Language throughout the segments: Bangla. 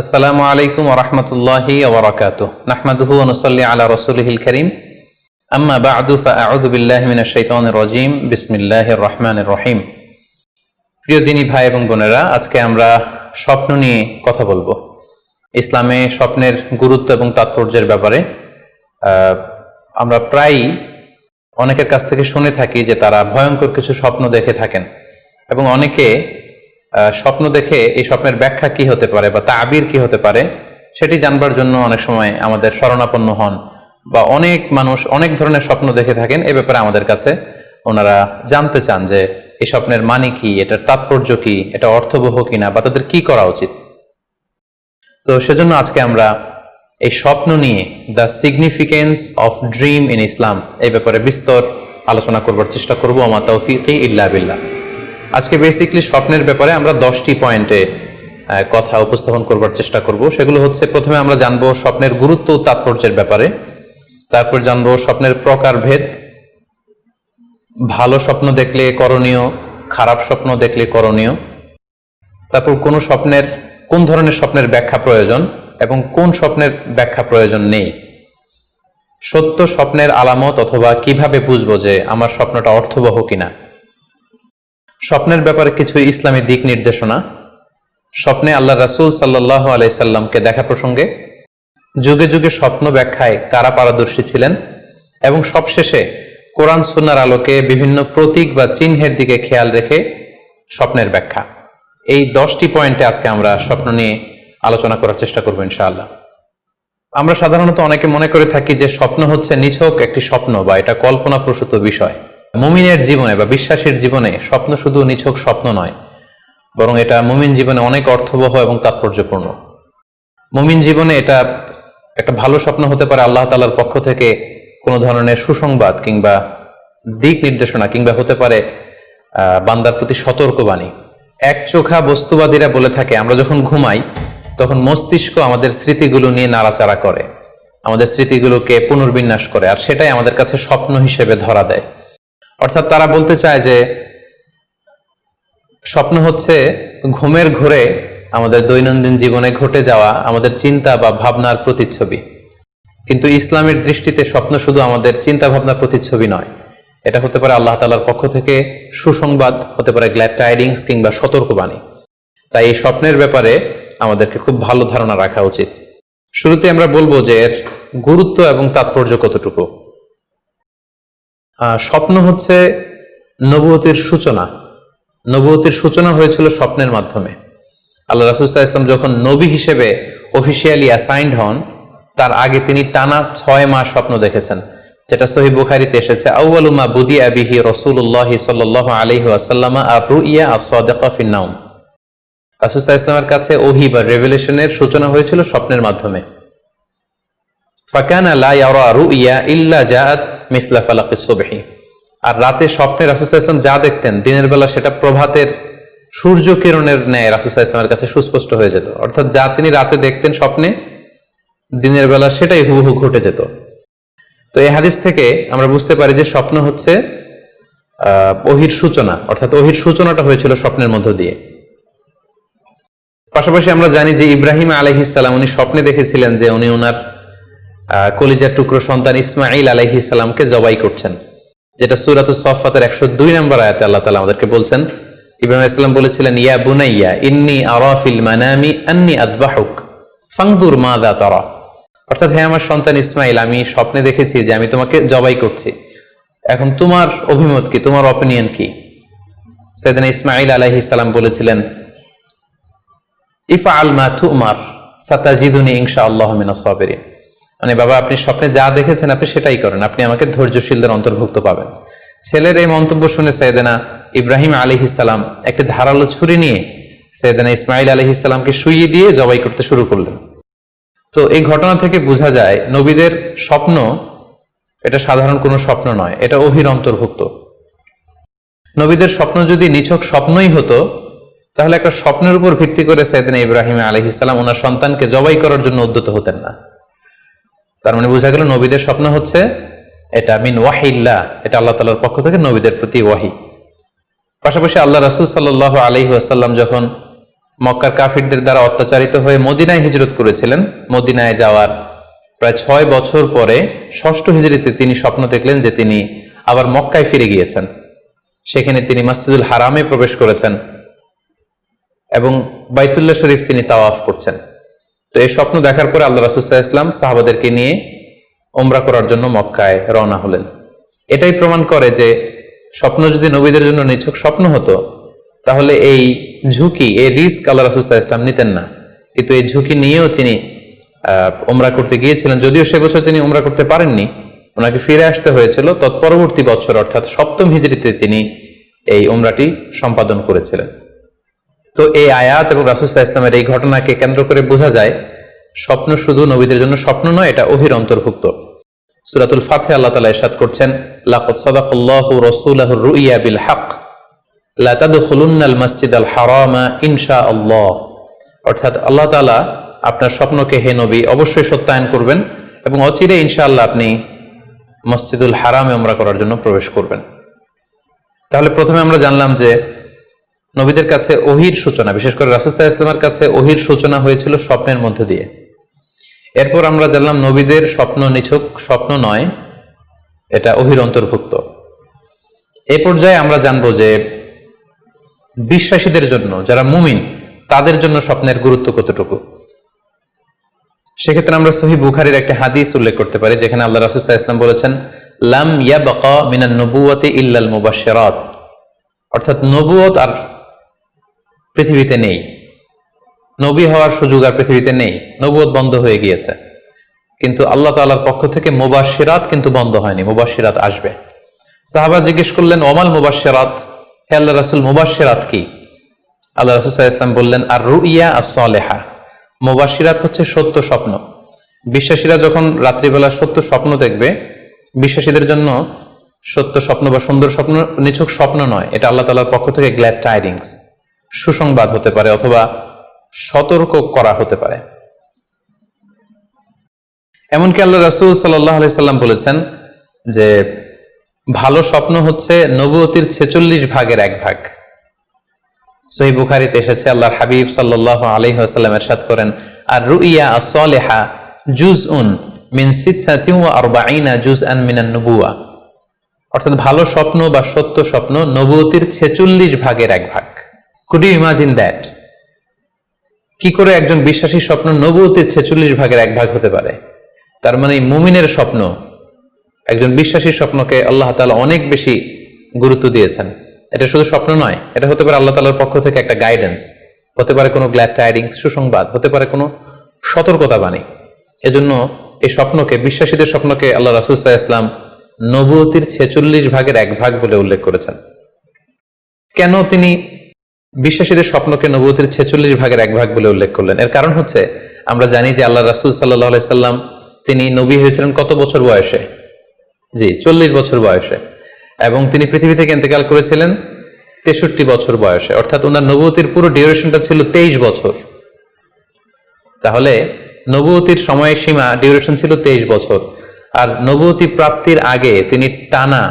আসসালামু আলাইকুম ওয়া রাহমাতুল্লাহি ওয়া বারাকাতুহু নাহমাদুহু ওয়া নুসাল্লি আলা রাসূলিহিল কারীম আম্মা বা'দু ফাআউযু বিল্লাহি মিনাশ শাইতানির রাজীম বিসমিল্লাহির রহমানির রহিম। প্রিয় দিনী ভাই এবং বোনেরা, আজকে আমরা স্বপ্ন নিয়ে কথা বলবো। ইসলামে স্বপ্নের গুরুত্ব এবং তাৎপর্যের ব্যাপারে আমরা প্রায়ই অনেকের কাছ থেকে শুনে থাকি যে তারা ভয়ঙ্কর কিছু স্বপ্ন দেখে থাকেন এবং অনেকে স্বপ্ন দেখে এই স্বপ্নের ব্যাখ্যা কি হতে পারে বা তাবির কি হতে পারে সেটি জানবার জন্য অনেক সময় আমাদের শরণাপন্ন হন, বা অনেক মানুষ অনেক ধরনের স্বপ্ন দেখে থাকেন। এ ব্যাপারে আমাদের কাছে ওনারা জানতে চান যে এই স্বপ্নের মানে কি, এটার তাৎপর্য কি, এটা অর্থবহ কিনা, বা তাদের কি করা উচিত। তো সেজন্য আজকে আমরা এই স্বপ্ন নিয়ে the significance of dream in Islam এই ব্যাপারে বিস্তর আলোচনা করবার চেষ্টা করবো। আমা তাওফীকি ইল্লা বিল্লাহ। আজকে বেসিকলি স্বপ্নের ব্যাপারে আমরা 10টি পয়েন্টে কথা উপস্থাপন করবার চেষ্টা করব। সেগুলো হচ্ছে, প্রথমে আমরা জানবো স্বপ্নের গুরুত্ব ও তাৎপর্যের ব্যাপারে, তারপর জানবো স্বপ্নের প্রকারভেদ, ভালো স্বপ্ন দেখলে করণীয়, খারাপ স্বপ্ন দেখলে করণীয়, তারপর কোন ধরনের স্বপ্নের ব্যাখ্যা প্রয়োজন এবং কোন স্বপ্নের ব্যাখ্যা প্রয়োজন নেই, সত্য স্বপ্নের আলামত অথবা কিভাবে বুঝবো যে আমার স্বপ্নটা অর্থবহ কিনা, স্বপ্নের ব্যাপারে কিছু ইসলামী দিক নির্দেশনা, স্বপ্নে আল্লাহ রাসূল সাল্লাল্লাহু আলাইহি সাল্লামকে দেখা প্রসঙ্গে, যুগে যুগে স্বপ্ন ব্যাখ্যায় কারা পারদর্শী ছিলেন, এবং সবশেষে কোরআন সুন্নাহর আলোকে বিভিন্ন প্রতীক বা চিহ্নের দিকে খেয়াল রেখে স্বপ্নের ব্যাখ্যা। এই 10টি পয়েন্টে আজকে আমরা স্বপ্ন নিয়ে আলোচনা করার চেষ্টা করবো ইনশাআল্লাহ। আমরা সাধারণত অনেকে মনে করে থাকি যে স্বপ্ন হচ্ছে নিছক একটি স্বপ্ন বা এটা কল্পনাপ্রসূত বিষয়। মুমিনের জীবনে বা বিশ্বাসীর জীবনে স্বপ্ন শুধু নিছক স্বপ্ন নয়, বরং এটা মুমিন জীবনে অনেক অর্থবহ এবং তাৎপর্যপূর্ণ। মুমিন জীবনে এটা একটা ভালো স্বপ্ন হতে পারে আল্লাহ তাআলার পক্ষ থেকে কোনো ধরনের সুসংবাদ কিংবা দিক নির্দেশনা, কিংবা হতে পারে বান্দার প্রতি সতর্কবাণী। একচোখা বস্তুবাদীরা বলে থাকে আমরা যখন ঘুমাই তখন মস্তিষ্ক আমাদের স্মৃতিগুলো নিয়ে নাড়াচাড়া করে, আমাদের স্মৃতিগুলোকে পুনর্বিন্যাস করে, আর সেটাই আমাদের কাছে স্বপ্ন হিসেবে ধরা দেয়। অর্থাৎ তারা বলতে চায় যে স্বপ্ন হচ্ছে ঘুমের ঘোরে আমাদের দৈনন্দিন জীবনে ঘটে যাওয়া আমাদের চিন্তা বা ভাবনার প্রতিচ্ছবি। কিন্তু ইসলামের দৃষ্টিতে স্বপ্ন শুধু আমাদের চিন্তা ভাবনার প্রতিচ্ছবি নয়, এটা হতে পারে আল্লাহ তাআলার পক্ষ থেকে সুসংবাদ, হতে পারে গ্ল্যাড টাইডিংস কিংবা সতর্কবাণী। তাই এই স্বপ্নের ব্যাপারে আমাদেরকে খুব ভালো ধারণা রাখা উচিত। শুরুতে আমরা বলবো যে এর গুরুত্ব এবং তাৎপর্য কতটুকু। স্বপ্ন হচ্ছে নবুয়তের সূচনা। নবুয়তের সূচনা হয়েছিল স্বপ্নের মাধ্যমে। আল্লাহ রাসূল সাল্লাল্লাহু আলাইহি ওয়াসাল্লাম যখন নবী হিসেবে অফিসিয়ালি অ্যাসাইন্ড হন, তার আগে তিনি টানা 6 মাস স্বপ্ন দেখেছেন, যেটা সহিহ বুখারীতে এসেছে। আউয়ালু মা বুদিআ বিহি রাসূলুল্লাহ সাল্লাল্লাহু আলাইহি ওয়াসাল্লাম আর-রুইয়া আস-সাদিকা ফিন নাওম। রাসূল সাল্লাল্লাহু আলাইহি ওয়াসাল্লামের কাছে ওহী বা রেভেলেশনের সূচনা হয়েছিল স্বপ্নের মাধ্যমে। ফাকানা লা ইয়ারা রুইয়া ইল্লা জাআত মিসলা ফালাকিস সুবহি। আর রাতে স্বপ্নে রাসূল সাল্লাল্লাহু আলাইহি ওয়াসাল্লাম যা দেখতেন, দিনের বেলা সেটা প্রভাতের সূর্য কিরণের ন্যায় রাসূল সাল্লাল্লাহু আলাইহি ওয়াসাল্লামের কাছে সুস্পষ্ট হয়ে যেত। অর্থাৎ যা তিনি রাতে দেখতেন স্বপ্নে, দিনের বেলা সেটাই হুবহু ঘটে যেত। তো এই হাদিস থেকে আমরা বুঝতে পারি যে স্বপ্ন হচ্ছে ওহীর সূচনা, অর্থাৎ ওহীর সূচনাটা হয়েছিল স্বপ্নের মধ্য দিয়ে। পাশাপাশি আমরা জানি যে ইব্রাহিম আলাইহিস সালাম উনি স্বপ্নে দেখেছিলেন যে উনি ওনার কলিজার টুকরো সন্তান ইসমাঈল আলাইহিস সালামকে জবাই করছেন, যেটা সূরাতুস সাফফাতের 102 নম্বর আয়াতে আল্লাহ তাআলা আমাদেরকে বলছেন। ইব্রাহিম আলাইহিস সালাম বলেছিলেন, ইয়া বুনাইয়া ইন্নী আরা ফিল মানামি আন্নী আযবাহুক ফানজুর মাযা তারা। অর্থাৎ, হে আমার সন্তান ইসমাঈল, আমি স্বপ্নে দেখেছি যে আমি তোমাকে জবাই করছি, এখন তোমার অভিমত কি, তোমার অপিনিয়ন কি? সাইয়েদনা ইসমাঈল আলাইহিস সালাম বলেছিলেন, ইফআল মা তুমার সাতাজিদুনি ইনশাআল্লাহু মিনাস সাবিরিন। মানে বাবা, আপনি স্বপ্নে যা দেখেছেন আপনি সেটাই করেন, আপনি আমাকে ধৈর্যশীলদের অন্তর্ভুক্ত পাবেন। ছেলের এই মন্তব্য শুনে সাইয়েদনা ইব্রাহিম আলাইহিস সালাম একটি ধারালো ছুরি নিয়ে সাইয়েদনা ইসমাঈল আলাইহিস সালামকে শুইয়ে দিয়ে জবাই করতে শুরু করলেন। তো এই ঘটনা থেকে বোঝা যায় নবীদের স্বপ্ন এটা সাধারণ কোনো স্বপ্ন নয়, এটা ওহীর অন্তর্ভুক্ত। নবীদের স্বপ্ন যদি নিছক স্বপ্নই হতো তাহলে একটা স্বপ্নের উপর ভিত্তি করে সাইয়েদনা ইব্রাহিম আলাইহিস সালাম ওনার সন্তানকে জবাই করার জন্য উদ্যত হতেন না। তার মানে বোঝা গেল নবীদের স্বপ্ন হচ্ছে এটা মিন ওয়াহিল্লাহ, এটা আল্লাহ তাআলার পক্ষ থেকে নবীদের প্রতি ওয়াহি। পাশাপাশি আল্লাহ রাসূল সাল্লাল্লাহু আলাইহি ওয়াসাল্লাম যখন মক্কার কাফিরদের দ্বারা অত্যাচারিত হয়ে মদিনায় হিজরত করেছিলেন। মদিনায় যাওয়ার প্রায় 6 বছর পরে 6ষ্ঠ হিজরিতে তিনি স্বপ্ন দেখলেন যে তিনি আবার মক্কায় ফিরে গিয়েছেন। সেখানে তিনি মসজিদুল হারামে প্রবেশ করেছেন এবং বাইতুল্লাহ শরীফ তিনি তাওয়াফ করছেন। তো এই স্বপ্ন দেখার পরে আল্লাহ রাসূল সাল্লাল্লাহু আলাইহি ওয়াসাল্লাম সাহাবাদেরকে নিয়ে উমরা করার জন্য মক্কায় রওনা হলেন। এটাই প্রমাণ করে যে স্বপ্ন যদি নবীদের জন্য নিছক স্বপ্ন হতো তাহলে এই ঝুঁকি, এই রিস্ক আল্লাহ রাসূল সাল্লাল্লাহু আলাইহি ওয়াসাল্লাম নিতেন না। কিন্তু এই ঝুঁকি নিয়েও তিনি উমরা করতে গিয়েছিলেন, যদিও সে বছর তিনি উমরা করতে পারেননি, ওনাকে ফিরে আসতে হয়েছিল। তৎপরবর্তী বছর অর্থাৎ 7ম হিজরিতে তিনি এই উমরাটি সম্পাদন করেছিলেন। তো এই আয়াত এবং রাসূল সাল্লাল্লাহু আলাইহি ওয়াসাল্লামের এই ঘটনাকে কেন্দ্র করে বোঝা যায় স্বপ্ন শুধু নবীদের জন্য স্বপ্ন নয়, এটা ওহীর অন্তর্ভুক্ত। সূরাতুল ফাতহে আল্লাহ তাআলা ইরশাদ করছেন, লাকাদ সাদাকাল্লাহু রাসূলাহুর রুইয়া বিল হক লা তাদখুলুন্নাল মাসজিদাল হারামা ইনশাআল্লাহ। অর্থাৎ আল্লাহ তাআলা আপনার স্বপ্নকে হে নবী অবশ্যই সত্যায়ন করবেন এবং অচিরে ইনশাআল্লাহ আপনি মসজিদুল হারামে উমরা করার জন্য প্রবেশ করবেন। তাহলে প্রথমে আমরা জানলাম যে নবীদের কাছে ওহীর সূচনা, বিশেষ করে রাসূল সাল্লাল্লাহু আলাইহি ওয়াসাল্লামের কাছে ওহীর সূচনা হয়েছিল স্বপ্নের মধ্যে দিয়ে। এরপর আমরা জানলাম নবীদের স্বপ্ন নিছক স্বপ্ন নয়, এটা ওহীর অন্তর্ভুক্ত। এই পর্যায়ে আমরা জানবো যে বিশ্বাসীদের জন্য, যারা মুমিন, তাদের জন্য স্বপ্নের গুরুত্ব কতটুকু। সেক্ষেত্রে আমরা সহিহ বুখারীর একটা হাদিস উল্লেখ করতে পারি, যেখানে আল্লাহ রাসূল সাল্লাল্লাহু আলাইহি ওয়াসাল্লাম বলেছেন, লাম ইয়াবকা মিনান নবুওয়াতি ইল্লাল মুবাশশিরাত। অর্থাৎ নবুয়ত আর পৃথিবীতে নেই, নবী হওয়ার সুযোগ আর পৃথিবীতে নেই, নবুয়ত বন্ধ হয়ে গিয়েছে। কিন্তু আল্লাহ তাআলার পক্ষ থেকে মুবাশশিরাত কিন্তু বন্ধ হয়নি, মুবাশশিরাত আসবে। সাহাবা জিজ্ঞেস করলেন, ওমাল মুবাশশিরাত, হে আল্লাহ রাসূল মুবাশশিরাত কি? আল্লাহ রাসূল সাল্লাল্লাহু আলাইহি ওয়াসাল্লাম বললেন, আর রুইয়া আস-সালিহা। মুবাশশিরাত হচ্ছে সত্য স্বপ্ন। বিশ্বাসীরা যখন রাত্রিবেলা সত্য স্বপ্ন দেখবে, বিশ্বাসীদের জন্য সত্য স্বপ্ন বা সুন্দর স্বপ্ন নিছক স্বপ্ন নয়, এটা আল্লাহ তাআলার পক্ষ থেকে গ্ল্যাড টাইডিংস, সুসংবাদ হতে পারে অথবা সতর্ক করা হতে পারে। এমনকি আল্লাহ রাসূল সাল্লাল্লাহু আলাইহি সাল্লাম বলেছেন যে ভালো স্বপ্ন হচ্ছে নবুয়তির 46 ভাগের 1 ভাগ। সহিহ বুখারীতে এসেছে, আল্লাহর হাবিব সাল্লাল্লাহু আলাইহি ওয়াসাল্লাম ইরশাদ করেন, আর রুইয়া আস-সালিহা জুজউন মিন 46 জুজআন মিনান নুবুওয়া। অর্থাৎ ভালো স্বপ্ন বা সত্য স্বপ্ন নবুয়তির 46 ভাগের 1 ভাগ। Could you imagine that? কি করে একজন বিশ্বাসী স্বপ্ন নবুয়তির 46 ভাগের 1 ভাগ হতে পারে? তার মানে মুমিনের স্বপ্ন, একজন বিশ্বাসীর স্বপ্নকে আল্লাহ তাআলা অনেক বেশি গুরুত্ব দিয়েছেন। এটা শুধু স্বপ্ন নয়, এটা হতে পারে আল্লাহ তাআলার পক্ষ থেকে একটা গাইডেন্স, হতে পারে কোনো গ্ল্যাড টাইডিংস, সুসংবাদ, হতে পারে কোনো সতর্কতা বাণী। এজন্য এই স্বপ্নকে, বিশ্বাসীদের স্বপ্নকে আল্লাহ রাসূল সাল্লাল্লাহু আলাইহি ওয়াসাল্লাম নবুয়তির 46 ভাগের 1 ভাগ বলে উল্লেখ করেছেন। কেন তিনি বিশ্বাসীদের স্বপ্নকে নবুয়তির 46 ভাগের 1 ভাগ বলে উল্লেখ করলেন? এর কারণ হচ্ছে, আমরা জানি যে আল্লাহ রাসূল সাল্লাল্লাহু আলাইহি সাল্লাম তিনি নবী হয়েছিলেন কত বছর বয়সে? জি, 40 বছর বয়সে। এবং তিনি পৃথিবী থেকে ইন্তেকাল করেছিলেন 63 বছর বয়সে। অর্থাৎ ওনার নবুয়তির পুরো ডিউরেশনটা ছিল 23 বছর। তাহলে নবুয়তির সময়সীমা ডিউরেশন ছিল 23 বছর। আর নবুয়তি প্রাপ্তির আগে তিনি টানা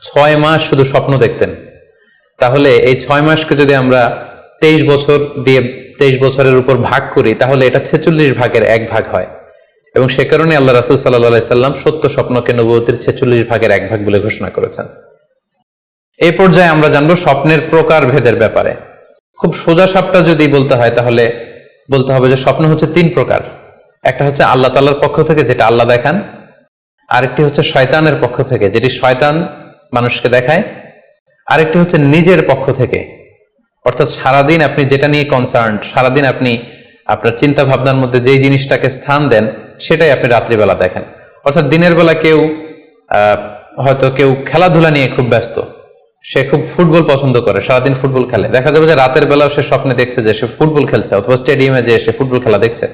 6 মাস শুধু স্বপ্ন দেখতেন। তাহলে এই 6 মাসকে যদি আমরা 23 বছর দিয়ে 23 বছরের উপর ভাগ করি, তাহলে এটা 46 ভাগের 1 ভাগ হয়। এবং সে কারণে আল্লাহ রাসূল সাল্লাল্লাহু আলাইহি সাল্লাম সত্য স্বপ্নকে নবুয়তির 46 ভাগের 1 ভাগ বলে ঘোষণা করেছেন। এই পর্যায়ে আমরা জানবো স্বপ্নের প্রকার ভেদের ব্যাপারে। খুব সোজা সাপটা যদি বলতে হয়, তাহলে বলতে হবে যে স্বপ্ন হচ্ছে 3 প্রকার। একটা হচ্ছে আল্লাহ তাআলার পক্ষ থেকে, যেটা আল্লাহ দেখান। আরেকটি হচ্ছে শয়তানের পক্ষ থেকে, যেটি শয়তান মানুষকে দেখায়। আরেকটি হচ্ছে নিজের পক্ষ থেকে, অর্থাৎ সারাদিন আপনি যেটা নিয়ে কনসার্ন, সারাদিন আপনি আপনার চিন্তা ভাবনার মধ্যে যেই জিনিসটাকে স্থান দেন, সেটাই আপনি রাত্রিবেলা দেখেন। অর্থাৎ দিনের বেলা হয়তো কেউ খেলাধুলা নিয়ে খুব ব্যস্ত, সে খুব ফুটবল পছন্দ করে, সারাদিন ফুটবল খেলে। দেখা যাবে যে রাতের বেলাও সে স্বপ্নে দেখছে যে সে ফুটবল খেলছে, অথবা স্টেডিয়ামে যে সে ফুটবল খেলা দেখছে।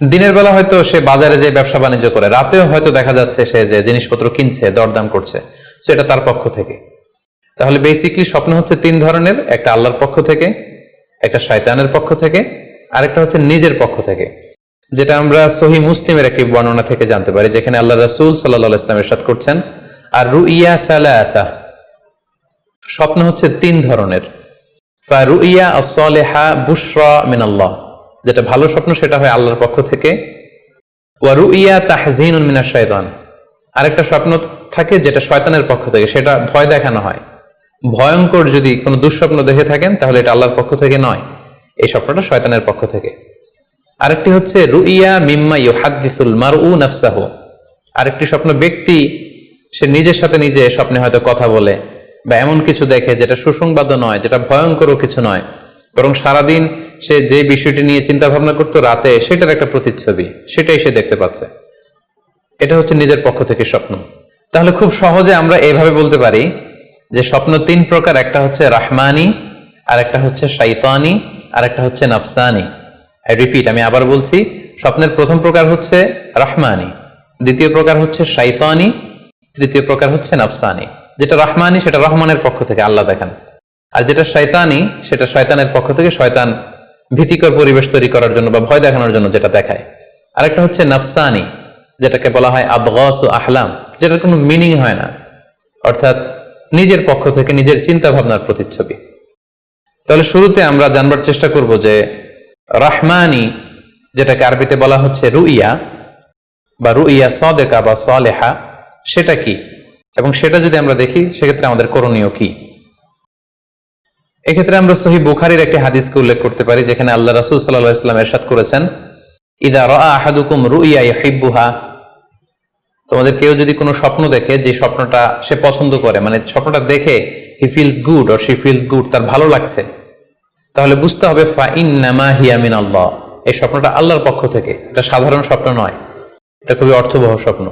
দিনের বেলা হয়তো সে বাজারে যে ব্যবসা বাণিজ্য করে, রাতেও হয়তো দেখা যাচ্ছে সে যে জিনিসপত্র কিনছে, দরদাম করছে, সেটা তার পক্ষ থেকে। তাহলে বেসিকলি স্বপ্ন হচ্ছে 3 ধরনের, একটা আল্লাহর পক্ষ থেকে, একটা শয়তানের পক্ষ থেকে, আরেকটা হচ্ছে নিজের পক্ষ থেকে, যেটা আমরা সহিহ মুসলিমের একটি বর্ণনা থেকে জানতে পারি, যেখানে আল্লাহ রাসূল সাল্লাল্লাহু আলাইহি ওয়াসাল্লাম ইরশাদ করছেন, আর রুইয়া সালাসা, স্বপ্ন হচ্ছে 3 ধরনের। ফারুইয়া আস-সালিহা বুশরা মিনাল্লাহ, যেটা ভালো স্বপ্ন সেটা হয় আল্লাহর পক্ষ থেকে। ওয়া রুইয়া তাহজিনুন মিনাশ শাইতান, আরেকটা স্বপ্ন থাকে যেটা শয়তানের পক্ষ থেকে, সেটা ভয় দেখানো হয়। ভয়ঙ্কর যদি কোনো দুঃস্বপ্ন দেখে থাকেন তাহলে এটা আল্লাহর পক্ষ থেকে নয়, এই স্বপ্নটা শয়তানের পক্ষ থেকে। আরেকটি হচ্ছে রুইয়া মিম্মা ইউহাদ্দিসুল মারউ নাফসাহু, আরেকটি স্বপ্ন ব্যক্তি সে নিজের সাথে নিজে স্বপ্নে হয়তো কথা বলে বা এমন কিছু দেখে যেটা সুসংবাদও নয়, যেটা ভয়ঙ্করও কিছু নয়, বরং সারাদিন সে যে বিষয়টি নিয়ে চিন্তা ভাবনা করতো রাতে সেটার একটা প্রতিচ্ছবি, সেটাই সে দেখতে পাচ্ছে। এটা হচ্ছে নিজের পক্ষ থেকে স্বপ্ন। তাহলে খুব সহজে আমরা এইভাবে বলতে পারি যে স্বপ্ন তিন প্রকার, একটা হচ্ছে রাহমানি, আর একটা হচ্ছে শাইতানি, আর একটা হচ্ছে নাফসানি। রিপিট, আমি আবার বলছি, স্বপ্নের প্রথম প্রকার হচ্ছে রাহমানি, দ্বিতীয় প্রকার হচ্ছে শাইতানি, তৃতীয় প্রকার হচ্ছে নাফসানি। যেটা রাহমানি সেটা রহমানের পক্ষ থেকে, আল্লাহ দেখান। আর যেটা শয়তানি সেটা শয়তানের পক্ষ থেকে, শয়তান ভীতিকর পরিবেশ তৈরি করার জন্য বা ভয় দেখানোর জন্য যেটা দেখায়। আরেকটা হচ্ছে নাফসানি, যেটাকে বলা হয় আদগাস ও আহলাম, যেটার কোনো মিনিং হয় না, অর্থাৎ নিজের পক্ষ থেকে নিজের চিন্তা ভাবনার প্রতিচ্ছবি। তাহলে শুরুতে আমরা জানবার চেষ্টা করব যে রাহমানি, যেটাকে আরবিতে বলা হচ্ছে রুইয়া বা রুইয়া সাদেকা বা সালেহা, সেটা কি, এবং সেটা যদি আমরা দেখি সেক্ষেত্রে আমাদের করণীয় কি। এক্ষেত্রে আমরা সহিহ বুখারীর একটি হাদিসকে উল্লেখ করতে পারি, যেখানে আল্লাহ রাসূল সাল্লাল্লাহু আলাইহি ওয়াসাল্লাম ইরশাদ করেছেন, ইদা রাআ আহাদুকুম রুইয়া ইউহিব্বুহা, তোমাদের কেউ যদি কোনো স্বপ্ন দেখে যে স্বপ্নটা সে পছন্দ করে, মানে স্বপ্নটা দেখে he feels good or she feels good, তার ভালো লাগছে, তাহলে বুঝতে হবে ফা ইন্নামা হিয়া মিনাল্লাহ, এই স্বপ্নটা আল্লাহর পক্ষ থেকে, এটা সাধারণ স্বপ্ন নয়, এটা খুবই অর্থবহ স্বপ্ন।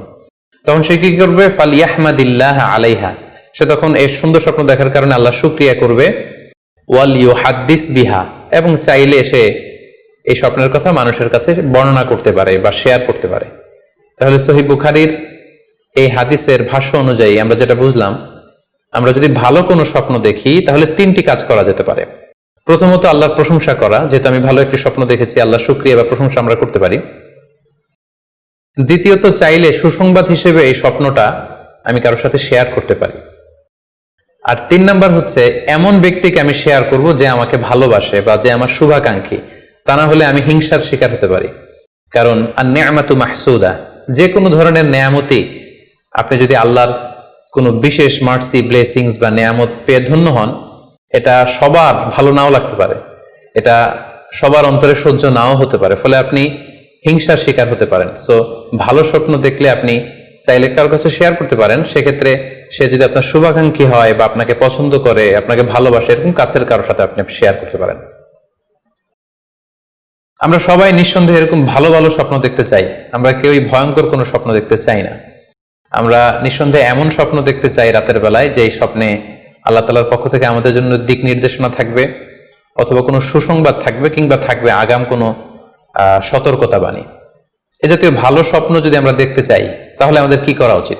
তখন সে কি করবে? ফালিয়াহমাদিল্লাহ আলাইহা, সে তখন এই সুন্দর স্বপ্ন দেখার কারণে আল্লাহ শুকরিয়া করবে। ওয়াল ইউহাদ্দিস বিহা, এবং চাইলে সে এই স্বপ্নের কথা মানুষের কাছে বর্ণনা করতে পারে বা শেয়ার করতে পারে। তাহলে সহিহ বুখারীর এই হাদিসের ভাষ্য অনুযায়ী আমরা যেটা বুঝলাম, আমরা যদি ভালো কোনো স্বপ্ন দেখি তাহলে তিনটি কাজ করা যেতে পারে। প্রথমত আল্লাহর প্রশংসা করা, যেহেতু আমি ভালো একটি স্বপ্ন দেখেছি, আল্লাহ শুকরিয়া বা প্রশংসা আমরা করতে পারি। দ্বিতীয়ত চাইলে সুসংবাদ হিসেবে এই স্বপ্নটা আমি কারোর সাথে শেয়ার করতে পারি। আর তিন নাম্বার হচ্ছে এমন ব্যক্তিকে আমি শেয়ার করব যে আমাকে ভালোবাসে বা যে আমার শুভাকাঙ্ক্ষী, তা না হলে আমি হিংসার শিকার হতে পারি। কারণ আন-নি'মাতু মাহসুদা, যে কোনো ধরনের নেয়ামতি, আপনি যদি আল্লাহর কোনো বিশেষ মার্সি, ব্লেসিংস বা নেয়ামত পেয়ে ধন্য হন, এটা সবার ভালো নাও লাগতে পারে, এটা সবার অন্তরে সহ্য নাও হতে পারে, ফলে আপনি হিংসার শিকার হতে পারেন। সো ভালো স্বপ্ন দেখলে আপনি চাইলে কারোর কাছে শেয়ার করতে পারেন, সেক্ষেত্রে সে যদি আপনার শুভাকাঙ্ক্ষী হয় বা আপনাকে পছন্দ করে, আপনাকে ভালোবাসে, এরকম কাছের কারোর সাথে আপনি শেয়ার করতে পারেন। আমরা সবাই নিঃসন্দেহে এরকম ভালো ভালো স্বপ্ন দেখতে চাই, আমরা কেউই ভয়ঙ্কর কোনো স্বপ্ন দেখতে চাই না। আমরা নিঃসন্দেহে এমন স্বপ্ন দেখতে চাই রাতের বেলায় যে স্বপ্নে আল্লাহ তাআলার পক্ষ থেকে আমাদের জন্য দিক নির্দেশনা থাকবে, অথবা কোনো সুসংবাদ থাকবে, কিংবা থাকবে আগাম কোনো সতর্কতা বাণী। এ জাতীয় ভালো স্বপ্ন যদি আমরা দেখতে চাই তাহলে আমাদের কি করা উচিত?